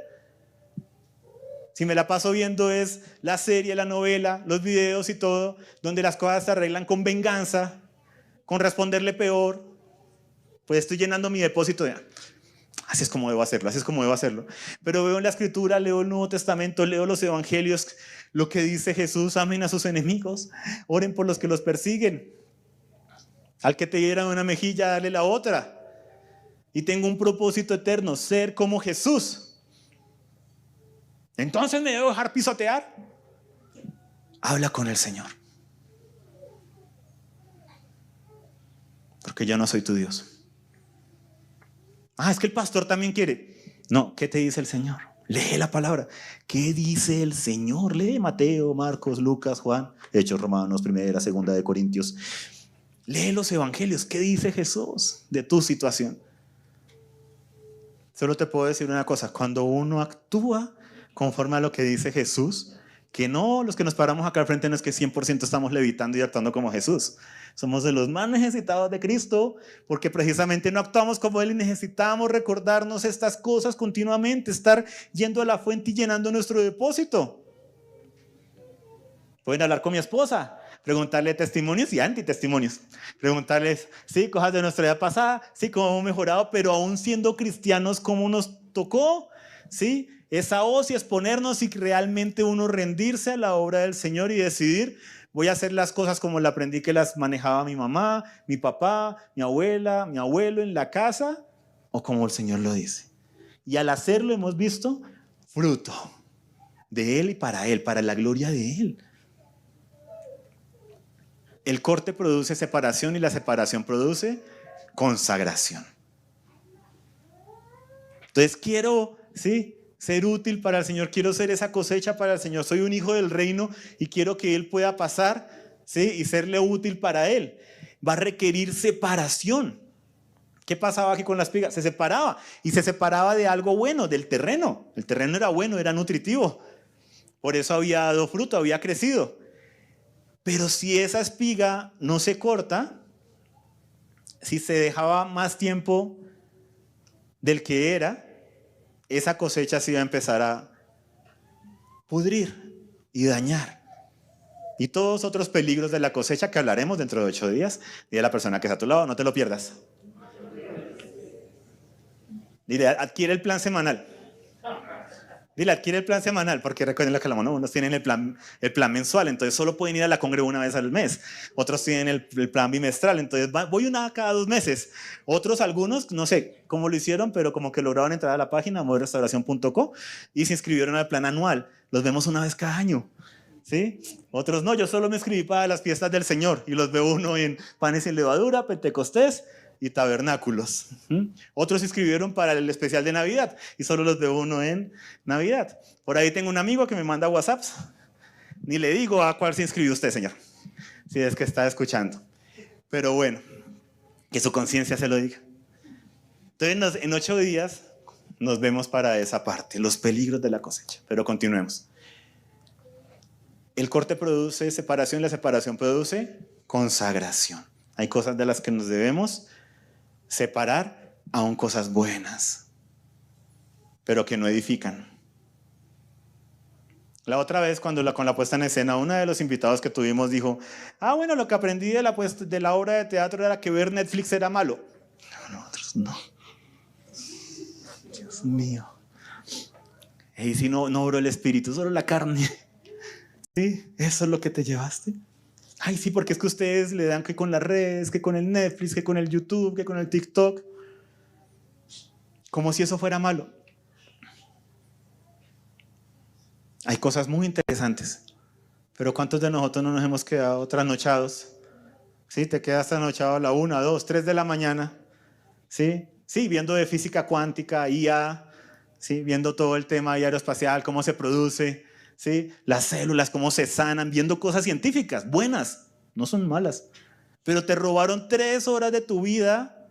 Si me la paso viendo es la serie, la novela, los videos y todo, donde las cosas se arreglan con venganza, con responderle peor, pues estoy llenando mi depósito de... Así es como debo hacerlo, así es como debo hacerlo. Pero veo en la Escritura, leo el Nuevo Testamento, leo los Evangelios, lo que dice Jesús: amen a sus enemigos, oren por los que los persiguen. Al que te dieran una mejilla, dale la otra. Y tengo un propósito eterno, ser como Jesús. Entonces me debo dejar pisotear. Habla con el Señor. Porque yo no soy tu Dios. Es que el pastor también quiere. No, ¿qué te dice el Señor? Lee la palabra. ¿Qué dice el Señor? Lee Mateo, Marcos, Lucas, Juan, Hechos, Romanos, Primera, Segunda de Corintios. Lee los evangelios. ¿Qué dice Jesús de tu situación? Solo te puedo decir una cosa: cuando uno actúa conforme a lo que dice Jesús, que no, los que nos paramos acá al frente no es que 100% estamos levitando y actuando como Jesús. Somos de los más necesitados de Cristo, porque precisamente no actuamos como Él y necesitamos recordarnos estas cosas continuamente, estar yendo a la fuente y llenando nuestro depósito. Pueden hablar con mi esposa, preguntarle testimonios y antitestimonios, preguntarles, sí, cosas de nuestra vida pasada, sí, cómo hemos mejorado, pero aún siendo cristianos, cómo nos tocó, sí, esa hoz y exponernos y realmente uno rendirse a la obra del Señor y decidir: voy a hacer las cosas como la aprendí que las manejaba mi mamá, mi papá, mi abuela, mi abuelo en la casa, o como el Señor lo dice. Y al hacerlo hemos visto fruto de Él y para la gloria de Él. El corte produce separación y la separación produce consagración. Entonces quiero, ¿sí?, ser útil para el Señor, quiero ser esa cosecha para el Señor, soy un hijo del reino y quiero que Él pueda pasar, ¿sí?, y serle útil para Él. Va a requerir separación. ¿Qué pasaba aquí con la espiga? Se separaba, y se separaba de algo bueno, del terreno. El terreno era bueno, era nutritivo, por eso había dado fruto, había crecido. Pero si esa espiga no se corta, si se dejaba más tiempo del que era, esa cosecha se iba a empezar a pudrir y dañar. Y todos otros peligros de la cosecha que hablaremos dentro de 8 días. Dile a la persona que está a tu lado: no te lo pierdas. Dile: adquiere el plan semanal. Dile: adquiere el plan semanal, porque recuerden que unos tienen el plan mensual, entonces solo pueden ir a la congre una vez al mes. Otros tienen el plan bimestral, entonces voy una cada 2 meses. Otros, algunos, no sé cómo lo hicieron, pero como que lograron entrar a la página modelrestauración.co y se inscribieron al plan anual. Los vemos una vez cada año, ¿sí? Otros no, yo solo me inscribí para las fiestas del Señor y los veo uno en Panes sin Levadura, Pentecostés y Tabernáculos. Otros se inscribieron para el especial de Navidad y solo los veo uno en Navidad. Por ahí tengo un amigo que me manda WhatsApps. Ni le digo a cuál se inscribió usted, señor, si es que está escuchando. Pero bueno, que su conciencia se lo diga. Entonces en 8 días nos vemos para esa parte, los peligros de la cosecha. Pero continuemos. El corte produce separación, la separación produce consagración. Hay cosas de las que nos debemos separar, aún cosas buenas, pero que no edifican. La otra vez, con la puesta en escena, uno de los invitados que tuvimos dijo: bueno, lo que aprendí de la obra de teatro era que ver Netflix era malo. Nosotros no. Dios mío. Y si no obró el espíritu, solo la carne. ¿Sí? ¿Eso es lo que te llevaste? Sí, porque es que ustedes le dan que con las redes, que con el Netflix, que con el YouTube, que con el TikTok. Como si eso fuera malo. Hay cosas muy interesantes, pero ¿cuántos de nosotros no nos hemos quedado trasnochados ¿sí? Te quedas trasnochado a la 1, 2, 3 de la mañana, ¿sí? Sí, viendo de física cuántica, IA, ¿sí? Viendo todo el tema aeroespacial, cómo se produce, ¿sí? Las células, cómo se sanan, viendo cosas científicas, buenas, no son malas. Pero te robaron 3 horas de tu vida,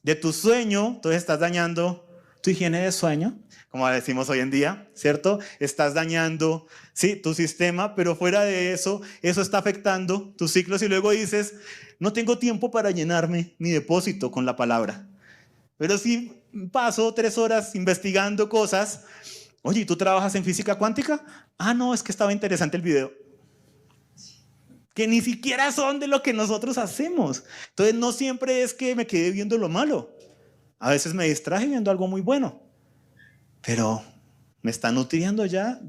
de tu sueño, entonces estás dañando tu higiene de sueño, como decimos hoy en día, ¿cierto? Estás dañando, sí, tu sistema, pero fuera de eso, eso está afectando tus ciclos y luego dices, no tengo tiempo para llenarme mi depósito con la palabra. Pero si paso 3 horas investigando cosas, oye, ¿tú trabajas en física cuántica? Ah, no, es que estaba interesante el video. Que ni siquiera son de lo que nosotros hacemos. Entonces no siempre es que me quedé viendo lo malo. A veces me distraje viendo algo muy bueno. Pero me está nutriendo ya.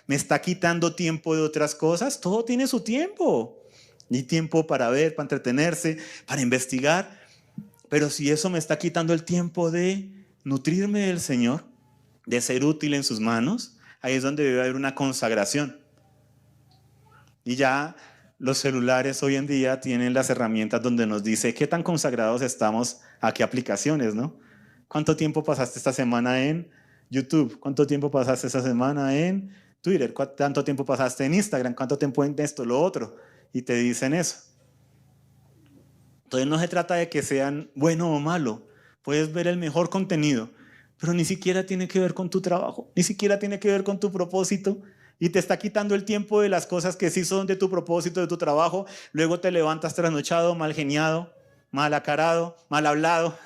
Me está quitando tiempo de otras cosas. Todo tiene su tiempo. Y tiempo para ver, para entretenerse, para investigar. Pero si eso me está quitando el tiempo de nutrirme del Señor, de ser útil en sus manos, ahí es donde debe haber una consagración. Y ya los celulares hoy en día tienen las herramientas donde nos dice qué tan consagrados estamos a qué aplicaciones, ¿no? ¿Cuánto tiempo pasaste esta semana en YouTube? ¿Cuánto tiempo pasaste esta semana en Twitter? ¿Cuánto tiempo pasaste en Instagram? ¿Cuánto tiempo en esto, lo otro? Y te dicen eso. Entonces no se trata de que sean bueno o malo. Puedes ver el mejor contenido, pero ni siquiera tiene que ver con tu trabajo, ni siquiera tiene que ver con tu propósito. Y te está quitando el tiempo de las cosas que sí son de tu propósito, de tu trabajo. Luego te levantas trasnochado, mal geniado, mal acarado, mal hablado,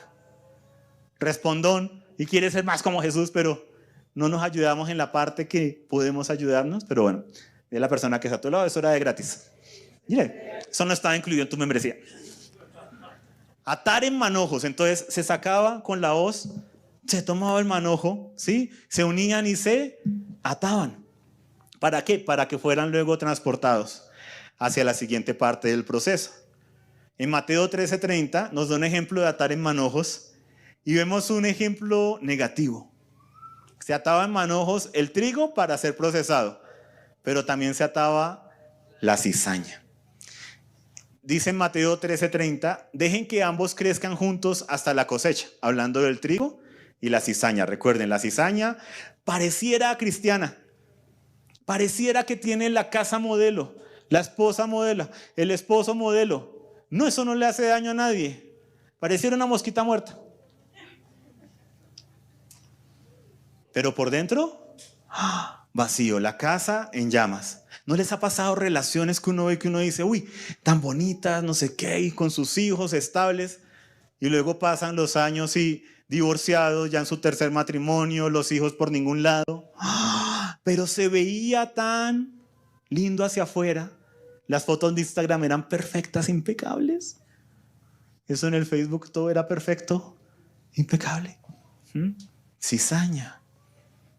respondón, y quieres ser más como Jesús, pero no nos ayudamos en la parte que podemos ayudarnos. Pero bueno, de la persona que está a tu lado, es hora de gratis. Mire, eso no estaba incluido en tu membresía. Atar en manojos, entonces se sacaba con la hoz, se tomaba el manojo, ¿sí? Se unían y se ataban. ¿Para qué? Para que fueran luego transportados hacia la siguiente parte del proceso. En Mateo 13:30 nos da un ejemplo de atar en manojos y vemos un ejemplo negativo. Se ataba en manojos el trigo para ser procesado, pero también se ataba la cizaña. Dice en Mateo 13:30, dejen que ambos crezcan juntos hasta la cosecha, hablando del trigo y la cizaña. Recuerden, la cizaña pareciera cristiana. Pareciera que tiene la casa modelo, la esposa modelo, el esposo modelo. No, eso no le hace daño a nadie. Pareciera una mosquita muerta. Pero por dentro, vacío, la casa en llamas. ¿No les ha pasado relaciones que uno ve que uno dice, uy, tan bonitas, no sé qué, y con sus hijos estables? Y luego pasan los años y divorciados, ya en su tercer matrimonio, los hijos por ningún lado. Pero se veía tan lindo hacia afuera. Las fotos de Instagram eran perfectas, impecables. Eso en el Facebook todo era perfecto, impecable. Cizaña.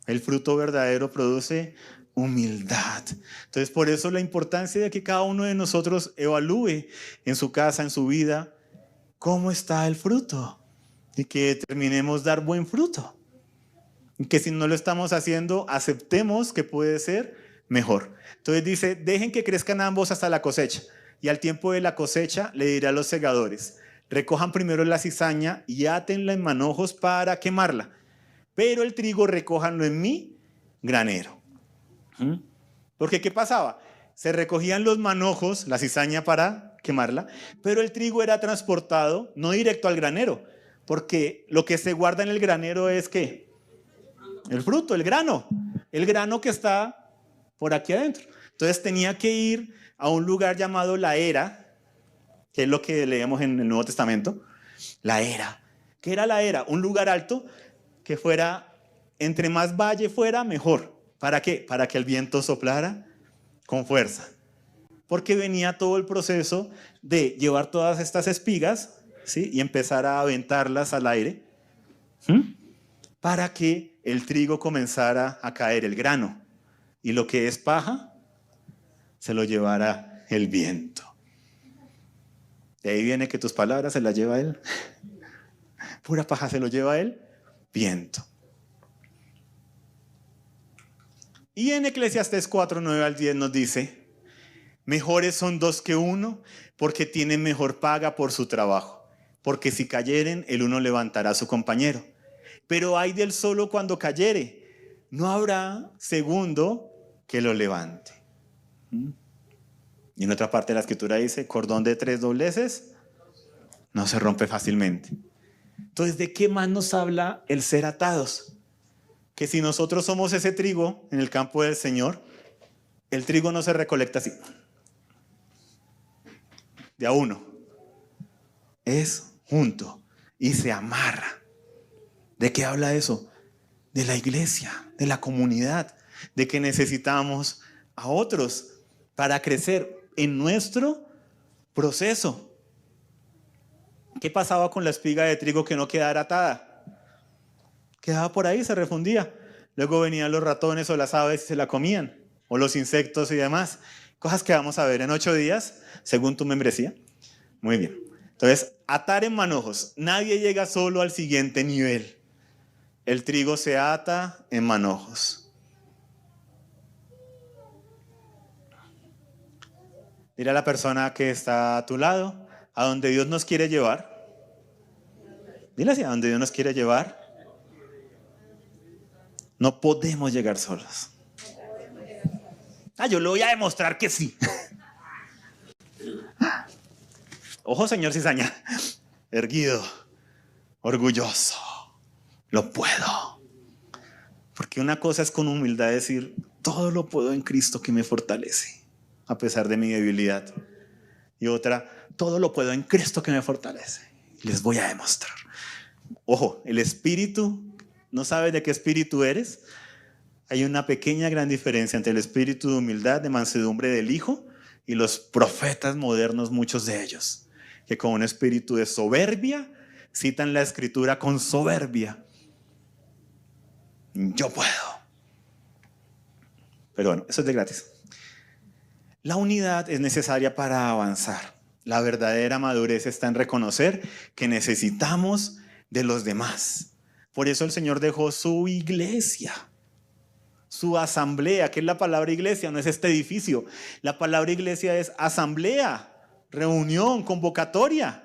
El fruto verdadero produce humildad. Entonces, por eso la importancia de que cada uno de nosotros evalúe en su casa, en su vida, cómo está el fruto y que determinemos dar buen fruto. Y que si no lo estamos haciendo, aceptemos que puede ser mejor. Entonces dice, dejen que crezcan ambos hasta la cosecha. Y al tiempo de la cosecha le diré a los segadores, recojan primero la cizaña y átenla en manojos para quemarla. Pero el trigo recójanlo en mi granero. Porque ¿qué pasaba? Se recogían los manojos, la cizaña para quemarla, pero el trigo era transportado no directo al granero, porque lo que se guarda en el granero es ¿qué? El fruto, el grano que está por aquí adentro. Entonces tenía que ir a un lugar llamado la era, que es lo que leemos en el Nuevo Testamento. La era. ¿Qué era la era? Un lugar alto que fuera, entre más valle fuera, mejor. ¿Para qué? Para que el viento soplara con fuerza. Porque venía todo el proceso de llevar todas estas espigas, ¿sí? Y empezar a aventarlas al aire, para que el trigo comenzara a caer, el grano. Y lo que es paja, se lo llevara el viento. De ahí viene que tus palabras se las lleva él. Pura paja se lo lleva el viento. Y en Eclesiastés 4:9-10 nos dice, Mejores son dos que uno, porque tienen mejor paga por su trabajo. Porque si cayeren, el uno levantará a su compañero. Pero ay del solo cuando cayere, no habrá segundo que lo levante. Y en otra parte de la escritura dice, cordón de 3 dobleces no se rompe fácilmente. Entonces, ¿de qué más nos habla el ser atados? Que si nosotros somos ese trigo en el campo del Señor, el trigo no se recolecta así, de a uno. Es junto y se amarra. ¿De qué habla eso? De la iglesia, de la comunidad, de que necesitamos a otros para crecer en nuestro proceso. ¿Qué pasaba con la espiga de trigo que no quedara atada? Quedaba por ahí, se refundía. Luego venían los ratones o las aves y se la comían, o los insectos y demás. Cosas que vamos a ver en 8 días, según tu membresía. Muy bien. Entonces, atar en manojos. Nadie llega solo al siguiente nivel. El trigo se ata en manojos. Dile a la persona que está a tu lado, a donde Dios nos quiere llevar. Dile así, a donde Dios nos quiere llevar. No podemos llegar solos. Yo le voy a demostrar que sí. Ojo, señor cizaña. Erguido, orgulloso. Lo puedo. Porque una cosa es con humildad decir, todo lo puedo en Cristo que me fortalece, a pesar de mi debilidad. Y otra, todo lo puedo en Cristo que me fortalece. Les voy a demostrar. Ojo, el espíritu, ¿no sabes de qué espíritu eres? Hay una pequeña gran diferencia entre el espíritu de humildad, de mansedumbre del Hijo y los profetas modernos, muchos de ellos, que con un espíritu de soberbia citan la escritura con soberbia. Yo puedo. Pero bueno, eso es de gratis. La unidad es necesaria para avanzar. La verdadera madurez está en reconocer que necesitamos de los demás. Por eso el Señor dejó su iglesia, su asamblea. ¿Qué es la palabra iglesia? No es este edificio. La palabra iglesia es asamblea, reunión, convocatoria.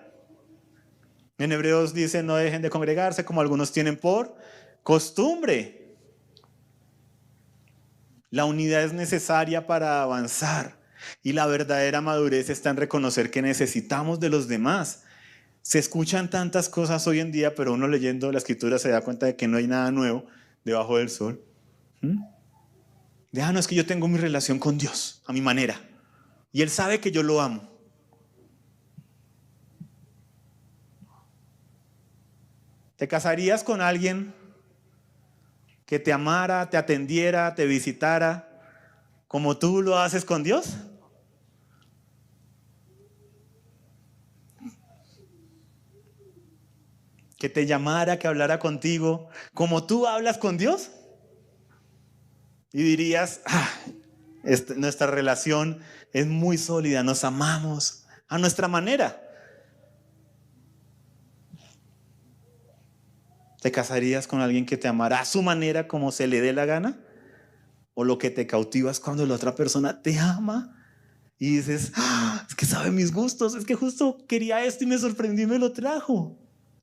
En Hebreos dice, no dejen de congregarse como algunos tienen por costumbre. La unidad es necesaria para avanzar. Y la verdadera madurez está en reconocer que necesitamos de los demás. Se escuchan tantas cosas hoy en día, pero uno leyendo la escritura se da cuenta de que no hay nada nuevo debajo del sol. No, es que yo tengo mi relación con Dios a mi manera. Y Él sabe que yo lo amo. ¿Te casarías con alguien que te amara, te atendiera, te visitara, como tú lo haces con Dios? Que te llamara, que hablara contigo, como tú hablas con Dios. Y dirías, nuestra relación es muy sólida, nos amamos a nuestra manera. ¿Te casarías con alguien que te amará a su manera, como se le dé la gana? ¿O lo que te cautiva es cuando la otra persona te ama y dices, es que sabe mis gustos, es que justo quería esto y me sorprendió y me lo trajo?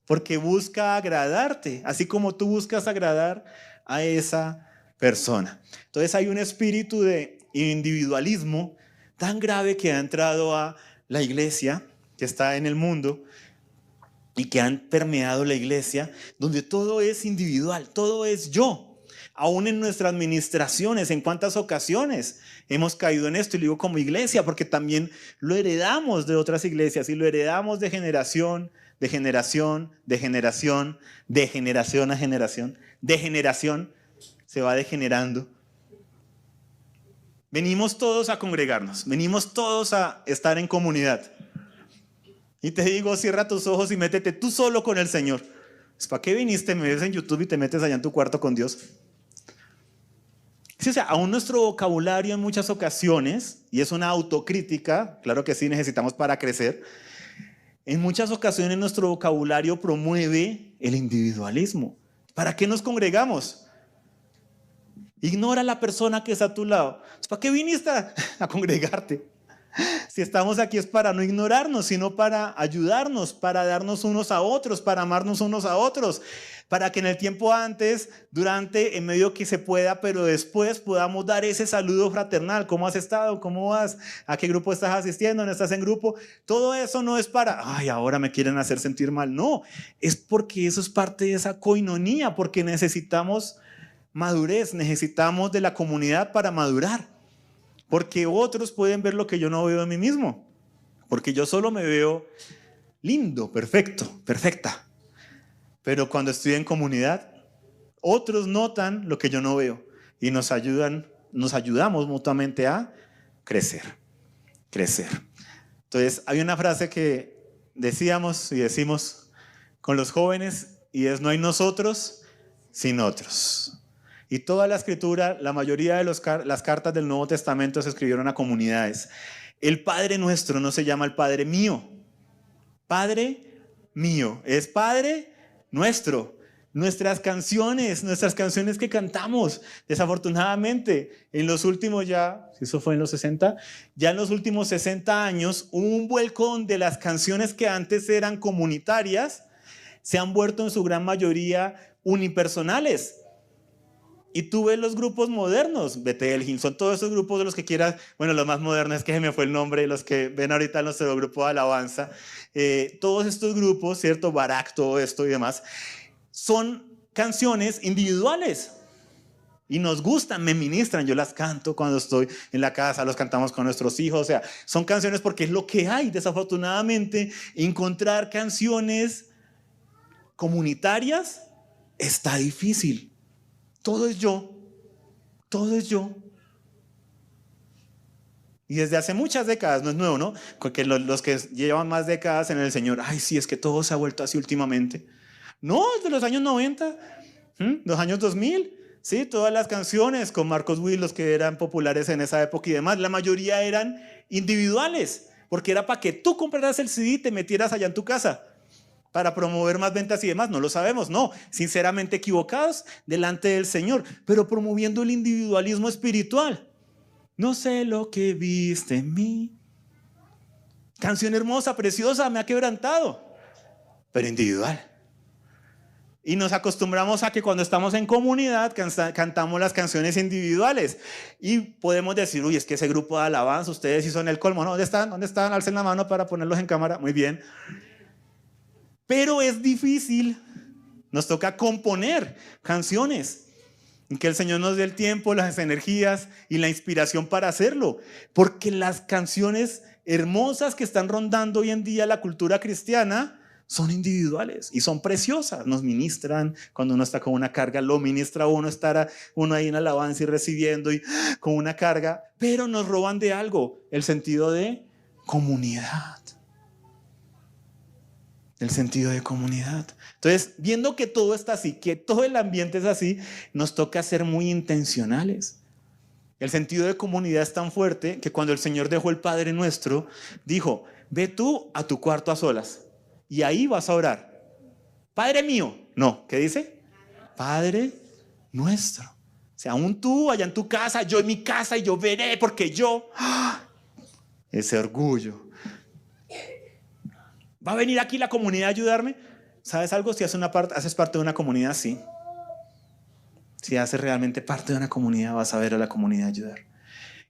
Porque busca agradarte, así como tú buscas agradar a esa persona. Entonces hay un espíritu de individualismo tan grave que ha entrado a la iglesia, que está en el mundo, y que han permeado la iglesia, donde todo es individual, todo es yo. Aún en nuestras administraciones, ¿en cuántas ocasiones hemos caído en esto? Y lo digo como iglesia, porque también lo heredamos de otras iglesias y lo heredamos de generación, de generación, de generación, de generación a generación, de generación, se va degenerando. Venimos todos a congregarnos, venimos todos a estar en comunidad. Y te digo, cierra tus ojos y métete tú solo con el Señor. ¿Para qué viniste? Me ves en YouTube y te metes allá en tu cuarto con Dios. Sí, o sea, aún nuestro vocabulario en muchas ocasiones, y es una autocrítica, claro que sí, necesitamos para crecer, en muchas ocasiones nuestro vocabulario promueve el individualismo. ¿Para qué nos congregamos? Ignora a la persona que está a tu lado. ¿Para qué viniste a congregarte? Si estamos aquí es para no ignorarnos, sino para ayudarnos, para darnos unos a otros, para amarnos unos a otros, para que en el tiempo antes, durante, en medio que se pueda, pero después podamos dar ese saludo fraternal. ¿Cómo has estado? ¿Cómo vas? ¿A qué grupo estás asistiendo? ¿No estás en grupo? Todo eso no es para, ay, ahora me quieren hacer sentir mal. No, es porque eso es parte de esa coinonía, porque necesitamos madurez, necesitamos de la comunidad para madurar. Porque otros pueden ver lo que yo no veo en mí mismo. Porque yo solo me veo lindo, perfecto, perfecta. Pero cuando estoy en comunidad, otros notan lo que yo no veo y nos ayudamos mutuamente a crecer. Entonces, hay una frase que decíamos y decimos con los jóvenes y es: no hay nosotros sin otros. Y toda la escritura, la mayoría de las cartas del Nuevo Testamento se escribieron a comunidades. El Padre nuestro no se llama el Padre mío. Padre mío, es Padre nuestro. Nuestras canciones que cantamos, desafortunadamente, en los últimos eso fue en los 60, ya en los últimos 60 años, hubo un vuelco de las canciones que antes eran comunitarias, se han vuelto en su gran mayoría unipersonales. Y tú ves los grupos modernos, Bethel, son todos esos grupos de los que quieras, bueno, los más modernos, es que se me fue el nombre, los que ven ahorita en nuestro grupo de alabanza, todos estos grupos, ¿cierto? Barak, todo esto y demás, son canciones individuales. Y nos gustan, me ministran, yo las canto cuando estoy en la casa, los cantamos con nuestros hijos, o sea, son canciones porque es lo que hay. Desafortunadamente, encontrar canciones comunitarias está difícil. Todo es yo. Y desde hace muchas décadas, no es nuevo, ¿no? Porque los que llevan más décadas en el Señor, ay, sí, es que todo se ha vuelto así últimamente. No, desde los años 90, los años 2000, sí, todas las canciones con Marcos Witt, los que eran populares en esa época y demás, la mayoría eran individuales, porque era para que tú compraras el CD y te metieras allá en tu casa, para promover más ventas y demás. No lo sabemos, no, sinceramente equivocados delante del Señor, pero promoviendo el individualismo espiritual. No sé lo que viste en mí. Canción hermosa, preciosa, me ha quebrantado, pero individual. Y nos acostumbramos a que cuando estamos en comunidad cantamos las canciones individuales y podemos decir, uy, es que ese grupo de alabanza, ustedes sí son el colmo, ¿no? ¿Dónde están? ¿Dónde están? Alcen la mano para ponerlos en cámara. Muy bien. Pero es difícil, nos toca componer canciones, en que el Señor nos dé el tiempo, las energías y la inspiración para hacerlo, porque las canciones hermosas que están rondando hoy en día la cultura cristiana son individuales y son preciosas, nos ministran. Cuando uno está con una carga, lo ministra uno, estar uno ahí en alabanza y recibiendo y con una carga, pero nos roban de algo, el sentido de comunidad. El sentido de comunidad. Entonces, viendo que todo está así, que todo el ambiente es así, nos toca ser muy intencionales. El sentido de comunidad es tan fuerte que cuando el Señor dejó el Padre Nuestro, dijo: ve tú a tu cuarto a solas y ahí vas a orar. Padre mío. No, ¿qué dice? Padre nuestro. O sea, aún tú allá en tu casa, yo en mi casa y yo veré porque yo... Ese orgullo. ¿Va a venir aquí la comunidad a ayudarme? ¿Sabes algo? Si haces parte de una comunidad, sí. Si haces realmente parte de una comunidad, vas a ver a la comunidad ayudar.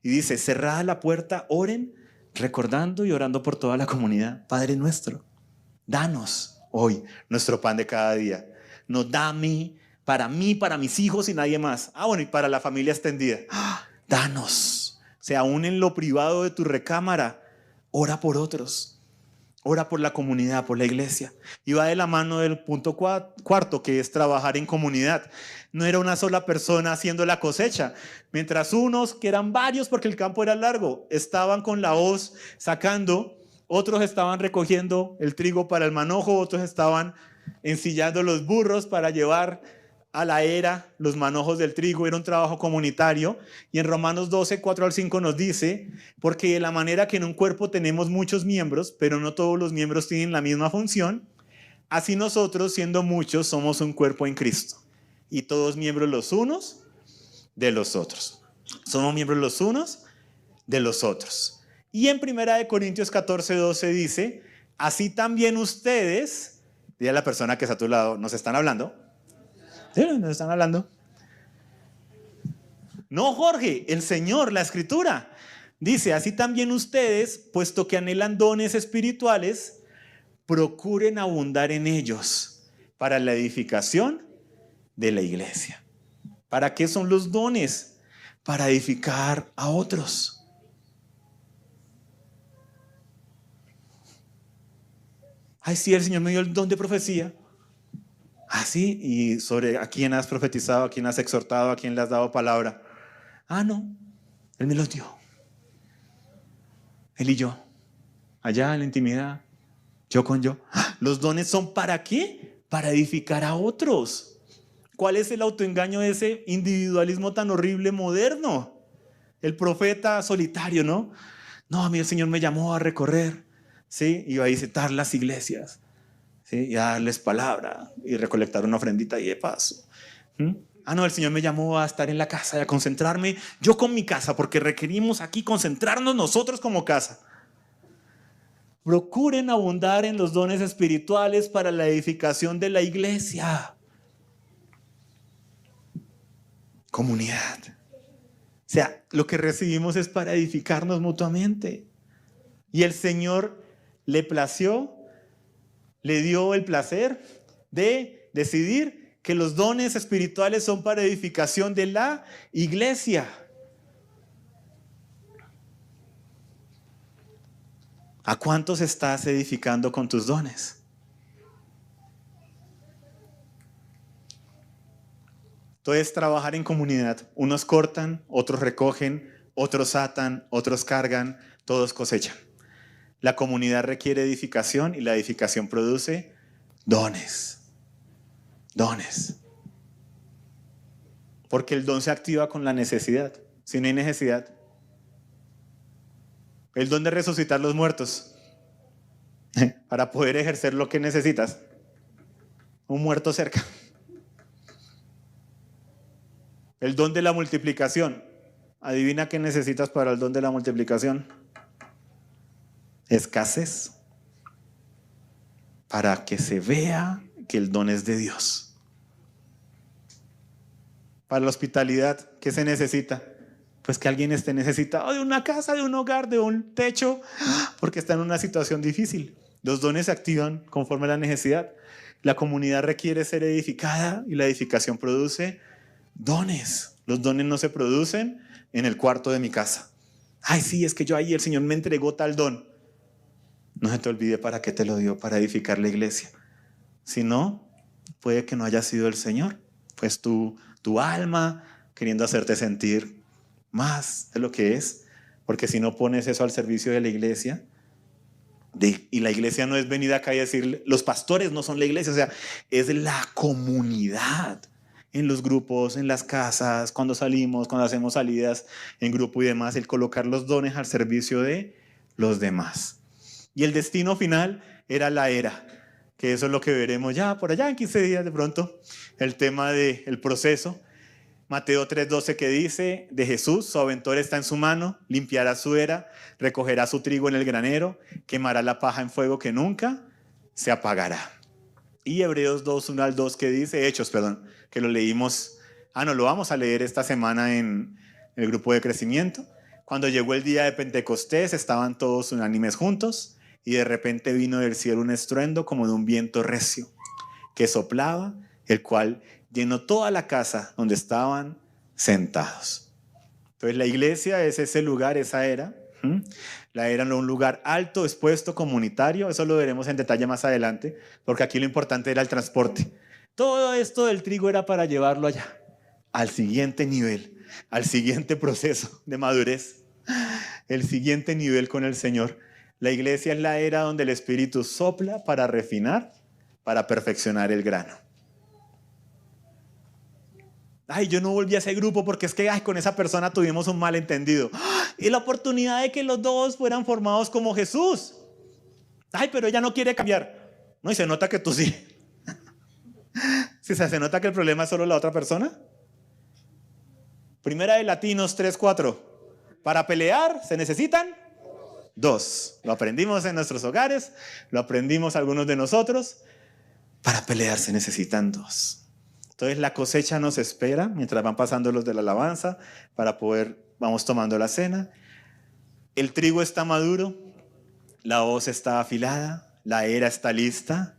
Y dice: cerrada la puerta, oren, recordando y orando por toda la comunidad. Padre nuestro, danos hoy nuestro pan de cada día. Nos da a mí, para mis hijos y nadie más. Bueno, y para la familia extendida. Danos. O sea, aún en lo privado de tu recámara, ora por otros. Ora por la comunidad, por la iglesia. Y va de la mano del punto cuarto, que es trabajar en comunidad. No era una sola persona haciendo la cosecha. Mientras unos, que eran varios porque el campo era largo, estaban con la hoz sacando, otros estaban recogiendo el trigo para el manojo, otros estaban ensillando los burros para llevar a la era los manojos del trigo. Era un trabajo comunitario. Y en Romanos 12, 4 al 5 nos dice: porque de la manera que en un cuerpo tenemos muchos miembros, pero no todos los miembros tienen la misma función, así nosotros, siendo muchos, somos un cuerpo en Cristo, y todos miembros los unos de los otros. Somos miembros los unos de los otros. Y en 1 Corintios 14:12 dice, así también ustedes, dile a la persona que está a tu lado, ¿nos están hablando? ¿Sí? ¿Nos están hablando? No, Jorge, el Señor, la Escritura. Dice, así también ustedes, puesto que anhelan dones espirituales, procuren abundar en ellos para la edificación de la iglesia. ¿Para qué son los dones? Para edificar a otros. Ay, sí, el Señor me dio el don de profecía. Ah, sí, ¿y sobre a quién has profetizado, a quién has exhortado, a quién le has dado palabra? Ah, no, Él me los dio. Él y yo, allá en la intimidad, yo con yo. ¿Los dones son para qué? Para edificar a otros. ¿Cuál es el autoengaño de ese individualismo tan horrible moderno? El profeta solitario, ¿no? No, a mí el Señor me llamó a recorrer, ¿sí? Y a visitar las iglesias, ¿sí? Y a darles palabra y recolectar una ofrendita y de paso. Ah, no, el Señor me llamó a estar en la casa y a concentrarme yo con mi casa, porque requerimos aquí concentrarnos nosotros como casa. Procuren abundar en los dones espirituales para la edificación de la iglesia. Comunidad. O sea, lo que recibimos es para edificarnos mutuamente. Y el Señor le plació, le dio el placer de decidir que los dones espirituales son para edificación de la iglesia. ¿A cuántos estás edificando con tus dones? Entonces, trabajar en comunidad. Unos cortan, otros recogen, otros atan, otros cargan, todos cosechan. La comunidad requiere edificación y la edificación produce dones. Dones. Porque el don se activa con la necesidad. Si no hay necesidad. El don de resucitar los muertos. Para poder ejercer lo que necesitas. Un muerto cerca. El don de la multiplicación. Adivina qué necesitas para el don de la multiplicación. Escasez. Para que se vea que el don es de Dios. Para la hospitalidad, ¿qué se necesita? Pues que alguien esté necesitado de una casa, de un hogar, de un techo, porque está en una situación difícil. Los dones se activan conforme a la necesidad. La comunidad requiere ser edificada y la edificación produce dones. Los dones no se producen en el cuarto de mi casa. Ay, sí, es que yo ahí el Señor me entregó tal don. No se te olvide para qué te lo dio, para edificar la iglesia. Si no, puede que no haya sido el Señor. Pues tu alma queriendo hacerte sentir más de lo que es. Porque si no pones eso al servicio de la iglesia, y la iglesia no es venir acá y decir, los pastores no son la iglesia, o sea, es la comunidad. En los grupos, en las casas, cuando salimos, cuando hacemos salidas en grupo y demás, el colocar los dones al servicio de los demás. Y el destino final era la era, que eso es lo que veremos ya por allá en 15 días de pronto, el tema del proceso. Mateo 3:12 que dice de Jesús, su aventor está en su mano, limpiará su era, recogerá su trigo en el granero, quemará la paja en fuego que nunca se apagará. Y Hebreos 2:1-2 que dice, que lo leímos, lo vamos a leer esta semana en el grupo de crecimiento. Cuando llegó el día de Pentecostés, estaban todos unánimes juntos y de repente vino del cielo un estruendo como de un viento recio que soplaba, el cual llenó toda la casa donde estaban sentados. Entonces la iglesia es ese lugar, esa era. La era en un lugar alto, expuesto, comunitario. Eso lo veremos en detalle más adelante, porque aquí lo importante era el transporte. Todo esto del trigo era para llevarlo allá, al siguiente nivel, al siguiente proceso de madurez, el siguiente nivel con el Señor. La iglesia es la era donde el Espíritu sopla para refinar, para perfeccionar el grano. Ay, yo no volví a ese grupo porque es que con esa persona tuvimos un malentendido. Y la oportunidad de que los dos fueran formados como Jesús. Ay, pero ella no quiere cambiar. No, y se nota que tú sí. ¿Sí se nota que el problema es solo la otra persona? Primera de Latinos 3:4. Para pelear se necesitan Dos, lo aprendimos en nuestros hogares, lo aprendimos algunos de nosotros. Para pelear se necesitan dos. Entonces la cosecha nos espera mientras van pasando los de la alabanza para poder, vamos tomando la cena. El trigo está maduro, la hoz está afilada, la era está lista,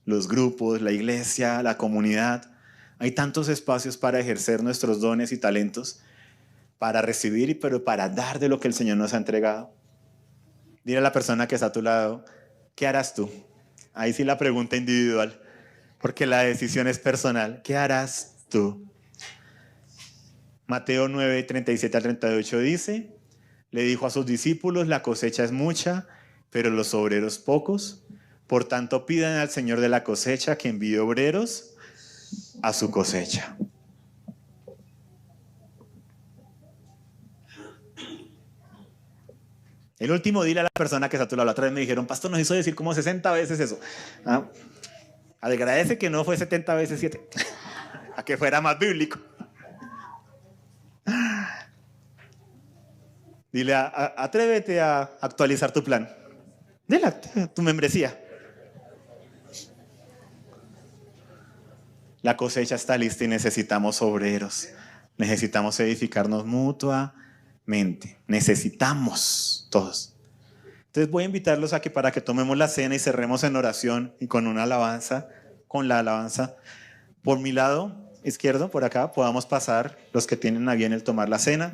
los grupos, la iglesia, la comunidad. Hay tantos espacios para ejercer nuestros dones y talentos, para recibir, pero para dar de lo que el Señor nos ha entregado. Dile a la persona que está a tu lado, ¿qué harás tú? Ahí sí la pregunta individual, porque la decisión es personal. ¿Qué harás tú? Mateo 9, 37 al 38 dice, le dijo a sus discípulos, la cosecha es mucha, pero los obreros pocos. Por tanto, pidan al Señor de la cosecha que envíe obreros a su cosecha. El último, dile a la persona que está a tu lado. La otra vez me dijeron, pastor, nos hizo decir como 60 veces eso. Agradece que no fue 70 veces 7. A que fuera más bíblico. Dile, atrévete a actualizar tu plan. Dile tu membresía. La cosecha está lista y necesitamos obreros. Necesitamos edificarnos mutuamente. Necesitamos todos. Entonces voy a invitarlos a que para que tomemos la cena y cerremos en oración y con una alabanza, con la alabanza. Por mi lado izquierdo, por acá, podamos pasar los que tienen a bien el tomar la cena.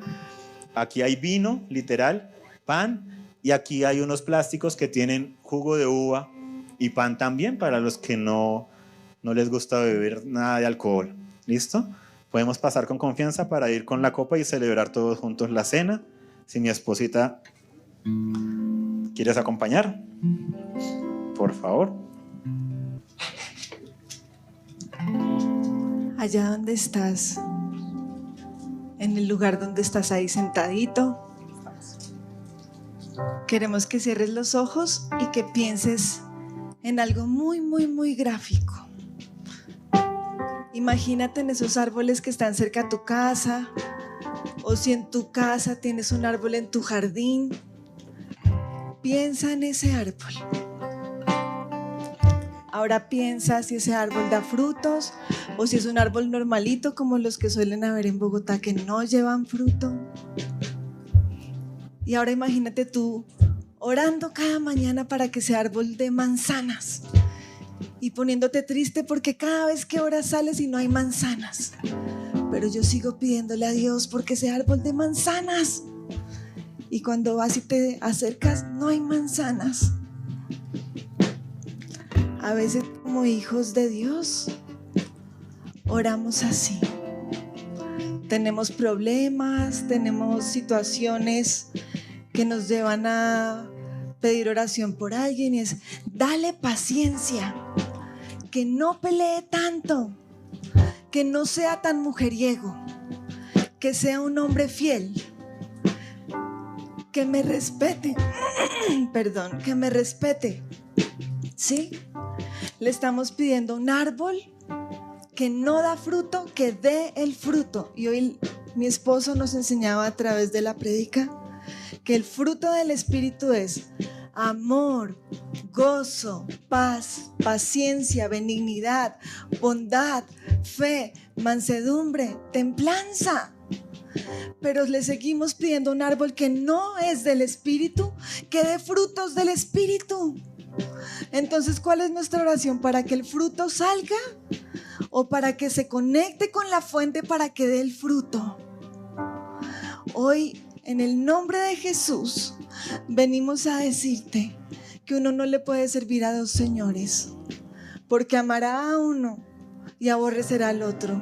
Aquí hay vino, literal, pan, y aquí hay unos plásticos que tienen jugo de uva y pan también para los que no les gusta beber nada de alcohol. ¿Listo? Podemos pasar con confianza para ir con la copa y celebrar todos juntos la cena. Si mi esposita, ¿quieres acompañar? Por favor. Allá donde estás, en el lugar donde estás ahí sentadito, queremos que cierres los ojos y que pienses en algo muy, muy, muy gráfico. Imagínate en esos árboles que están cerca de tu casa, o si en tu casa tienes un árbol en tu jardín, piensa en ese árbol. Ahora piensa si ese árbol da frutos o si es un árbol normalito como los que suelen haber en Bogotá que no llevan fruto. Y ahora imagínate tú orando cada mañana para que ese árbol dé manzanas y poniéndote triste porque cada vez que oras sales y no hay manzanas. Pero yo sigo pidiéndole a Dios porque ese árbol dé manzanas. Y cuando vas y te acercas no hay manzanas. A veces como hijos de Dios oramos así. Tenemos problemas, tenemos situaciones que nos llevan a pedir oración por alguien y es, dale paciencia, que no pelee tanto, que no sea tan mujeriego, que sea un hombre fiel, que me respete, que me respete, ¿sí? Le estamos pidiendo un árbol que no da fruto, que dé el fruto. Y hoy mi esposo nos enseñaba a través de la prédica que el fruto del Espíritu es amor, gozo, paz, paciencia, benignidad, bondad, fe, mansedumbre, templanza. Pero le seguimos pidiendo un árbol que no es del Espíritu, que dé frutos del Espíritu. Entonces, ¿cuál es nuestra oración? ¿Para que el fruto salga o para que se conecte con la fuente para que dé el fruto? Hoy, en el nombre de Jesús, venimos a decirte que uno no le puede servir a dos señores, porque amará a uno y aborrecerá al otro,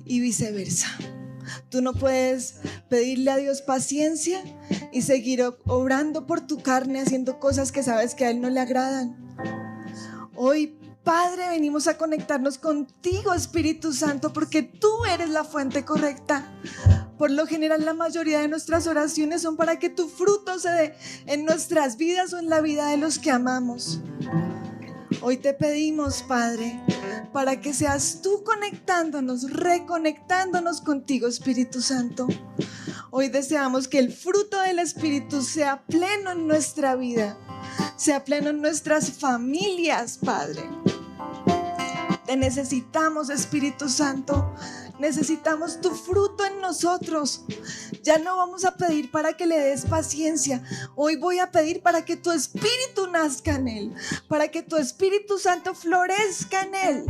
y viceversa. Tú no puedes pedirle a Dios paciencia y seguir obrando por tu carne, haciendo cosas que sabes que a Él no le agradan. Hoy, Padre, venimos a conectarnos contigo, Espíritu Santo, porque tú eres la fuente correcta. Por lo general, la mayoría de nuestras oraciones son para que tu fruto se dé en nuestras vidas o en la vida de los que amamos. Hoy te pedimos, Padre, para que seas tú conectándonos, reconectándonos contigo, Espíritu Santo. Hoy deseamos que el fruto del Espíritu sea pleno en nuestra vida, sea pleno en nuestras familias, Padre. Te necesitamos, Espíritu Santo. Necesitamos tu fruto en nosotros. Ya no vamos a pedir para que le des paciencia. Hoy voy a pedir para que tu Espíritu nazca en él, para que tu Espíritu Santo florezca en él.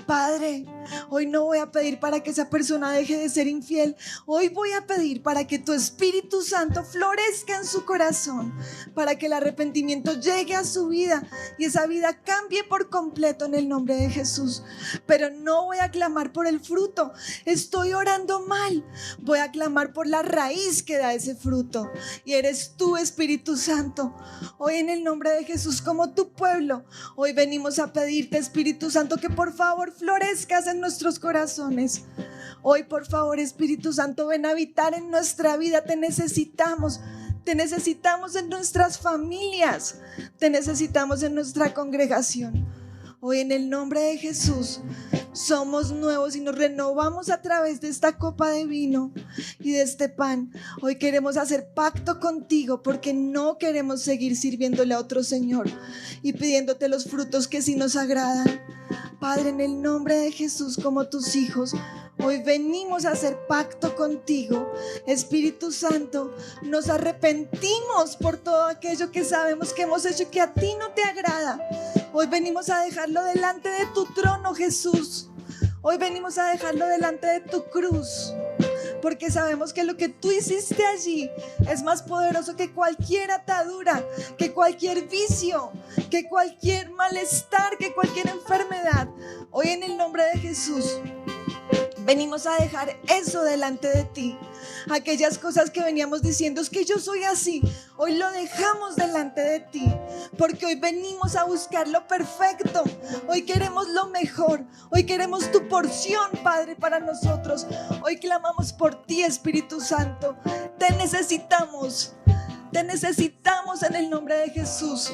Padre, hoy no voy a pedir para que esa persona deje de ser infiel. Hoy voy a pedir para que tu Espíritu Santo florezca en su corazón, para que el arrepentimiento llegue a su vida y esa vida cambie por completo en el nombre de Jesús. Pero no voy a clamar por el fruto. Estoy orando mal. Voy a clamar por la raíz que da ese fruto. Y eres tú, Espíritu Santo. Hoy en el nombre de Jesús, como tu pueblo, hoy venimos a pedirte, Espíritu Santo, que por favor florezcas en nuestros corazones. Hoy, por favor, Espíritu Santo, ven a habitar en nuestra vida. Te necesitamos en nuestras familias, te necesitamos en nuestra congregación. Hoy en el nombre de Jesús somos nuevos y nos renovamos a través de esta copa de vino y de este pan. Hoy queremos hacer pacto contigo porque no queremos seguir sirviéndole a otro Señor y pidiéndote los frutos que sí nos agradan. Padre, en el nombre de Jesús, como tus hijos, hoy venimos a hacer pacto contigo. Espíritu Santo, nos arrepentimos por todo aquello que sabemos que hemos hecho que a ti no te agrada. Hoy venimos a dejarlo delante de tu trono, Jesús. Hoy venimos a dejarlo delante de tu cruz, porque sabemos que lo que tú hiciste allí es más poderoso que cualquier atadura, que cualquier vicio, que cualquier malestar, que cualquier enfermedad. Hoy en el nombre de Jesús venimos a dejar eso delante de ti. Aquellas cosas que veníamos diciendo, es que yo soy así, hoy lo dejamos delante de ti, porque hoy venimos a buscar lo perfecto. Hoy queremos lo mejor, hoy queremos tu porción, Padre, para nosotros. Hoy clamamos por ti, Espíritu Santo. Te necesitamos en el nombre de Jesús.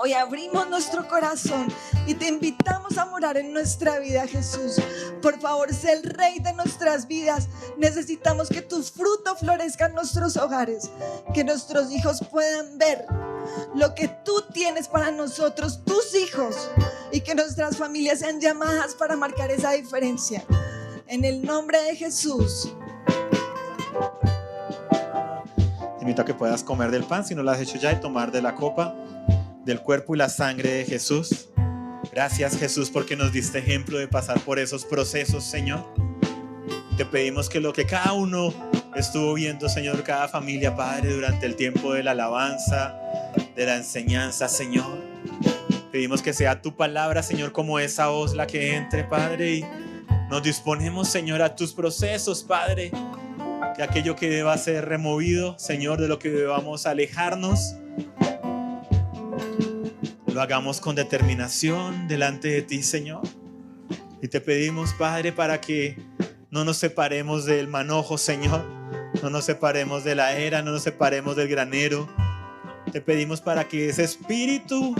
Hoy abrimos nuestro corazón y te invitamos a morar en nuestra vida, Jesús. Por favor, sé el Rey de nuestras vidas. Necesitamos que tu fruto florezca en nuestros hogares, que nuestros hijos puedan ver lo que tú tienes para nosotros, tus hijos, y que nuestras familias sean llamadas para marcar esa diferencia. En el nombre de Jesús. Te invito a que puedas comer del pan, si no lo has hecho ya, y tomar de la copa del cuerpo y la sangre de Jesús. Gracias, Jesús, porque nos diste ejemplo de pasar por esos procesos, Señor. Te pedimos que lo que cada uno estuvo viendo, Señor, cada familia, Padre, durante el tiempo de la alabanza, de la enseñanza, Señor, pedimos que sea tu palabra, Señor, como esa voz la que entre, Padre, y nos disponemos, Señor, a tus procesos, Padre, que aquello que deba ser removido, Señor, de lo que debamos alejarnos, lo hagamos con determinación delante de ti, Señor. Y te pedimos, Padre, para que no nos separemos del manojo, Señor. No nos separemos de la era, no nos separemos del granero. Te pedimos para que ese espíritu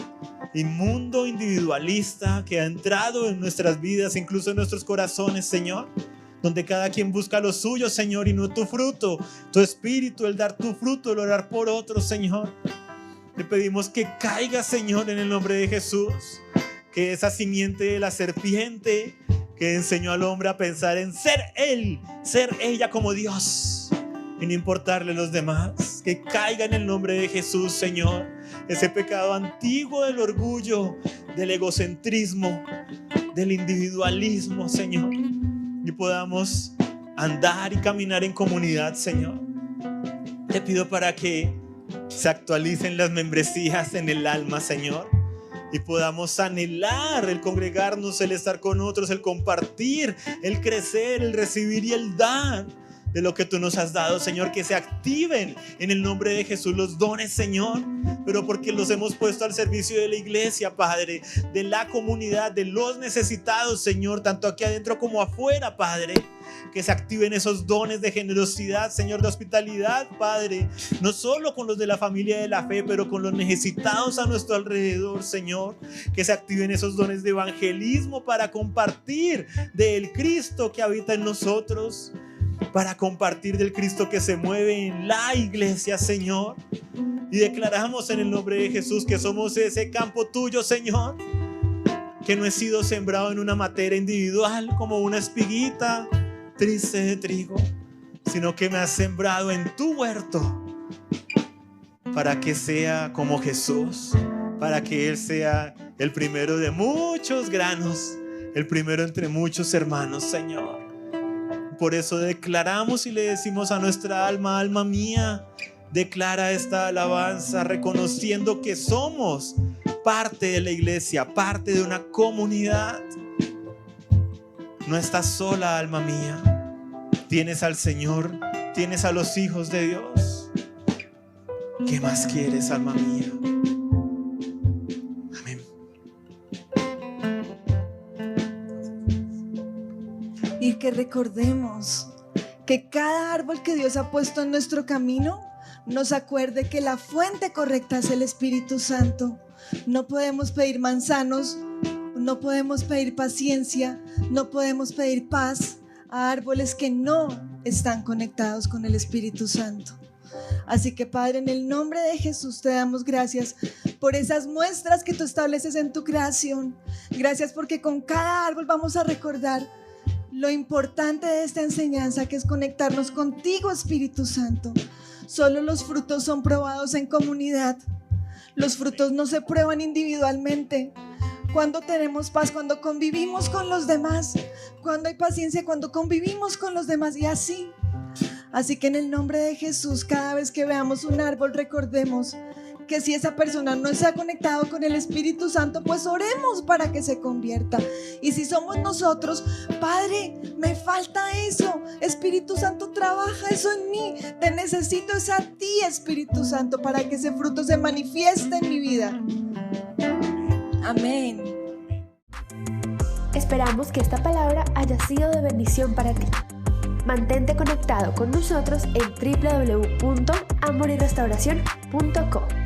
inmundo, individualista que ha entrado en nuestras vidas, incluso en nuestros corazones, Señor, donde cada quien busca lo suyo, Señor, y no tu fruto, tu espíritu, el dar tu fruto, el orar por otros, Señor. Te pedimos que caiga, Señor, en el nombre de Jesús, que esa simiente de la serpiente que enseñó al hombre a pensar en ser él, ser ella como Dios y no importarle los demás, que caiga en el nombre de Jesús, Señor, ese pecado antiguo del orgullo, del egocentrismo, del individualismo, Señor, y podamos andar y caminar en comunidad, Señor. Te pido para que se actualicen las membresías en el alma, Señor, y podamos anhelar el congregarnos, el estar con otros, el compartir, el crecer, el recibir y el dar de lo que tú nos has dado, Señor. Que se activen en el nombre de Jesús los dones, Señor, pero porque los hemos puesto al servicio de la iglesia, Padre, de la comunidad, de los necesitados, Señor, tanto aquí adentro como afuera, Padre. Que se activen esos dones de generosidad, Señor, de hospitalidad, Padre, no solo con los de la familia de la fe, pero con los necesitados a nuestro alrededor, Señor. Que se activen esos dones de evangelismo para compartir del Cristo que habita en nosotros. para compartir del Cristo que se mueve en la iglesia, Señor. Y declaramos en el nombre de Jesús que somos ese campo tuyo, Señor, que no he sido sembrado en una materia individual como una espiguita triste de trigo, sino que me has sembrado en tu huerto para que sea como Jesús, para que Él sea el primero de muchos granos, el primero entre muchos hermanos, Señor. Por eso declaramos y le decimos a nuestra alma: alma mía, declara esta alabanza reconociendo que somos parte de la iglesia, parte de una comunidad. No estás sola, alma mía. Tienes al Señor, tienes a los hijos de Dios. ¿Qué más quieres, alma mía? Amén. Y que recordemos que cada árbol que Dios ha puesto en nuestro camino nos acuerde que la fuente correcta es el Espíritu Santo. No podemos pedir manzanos, no podemos pedir paciencia, no podemos pedir paz a árboles que no están conectados con el Espíritu Santo. Así que, Padre, en el nombre de Jesús te damos gracias por esas muestras que tú estableces en tu creación. Gracias porque con cada árbol vamos a recordar lo importante de esta enseñanza, que es conectarnos contigo, Espíritu Santo. Solo los frutos son probados en comunidad. Los frutos no se prueban individualmente. Cuando tenemos paz, cuando convivimos con los demás. Cuando hay paciencia, cuando convivimos con los demás, y así. Así que en el nombre de Jesús, cada vez que veamos un árbol, recordemos que si esa persona no se ha conectado con el Espíritu Santo, pues oremos para que se convierta. Y si somos nosotros: Padre, me falta eso, Espíritu Santo, trabaja eso en mí, te necesito, es a ti, Espíritu Santo, para que ese fruto se manifieste en mi vida. Amén. Esperamos que esta palabra haya sido de bendición para ti. Mantente conectado con nosotros en www.amoryrestauracion.co.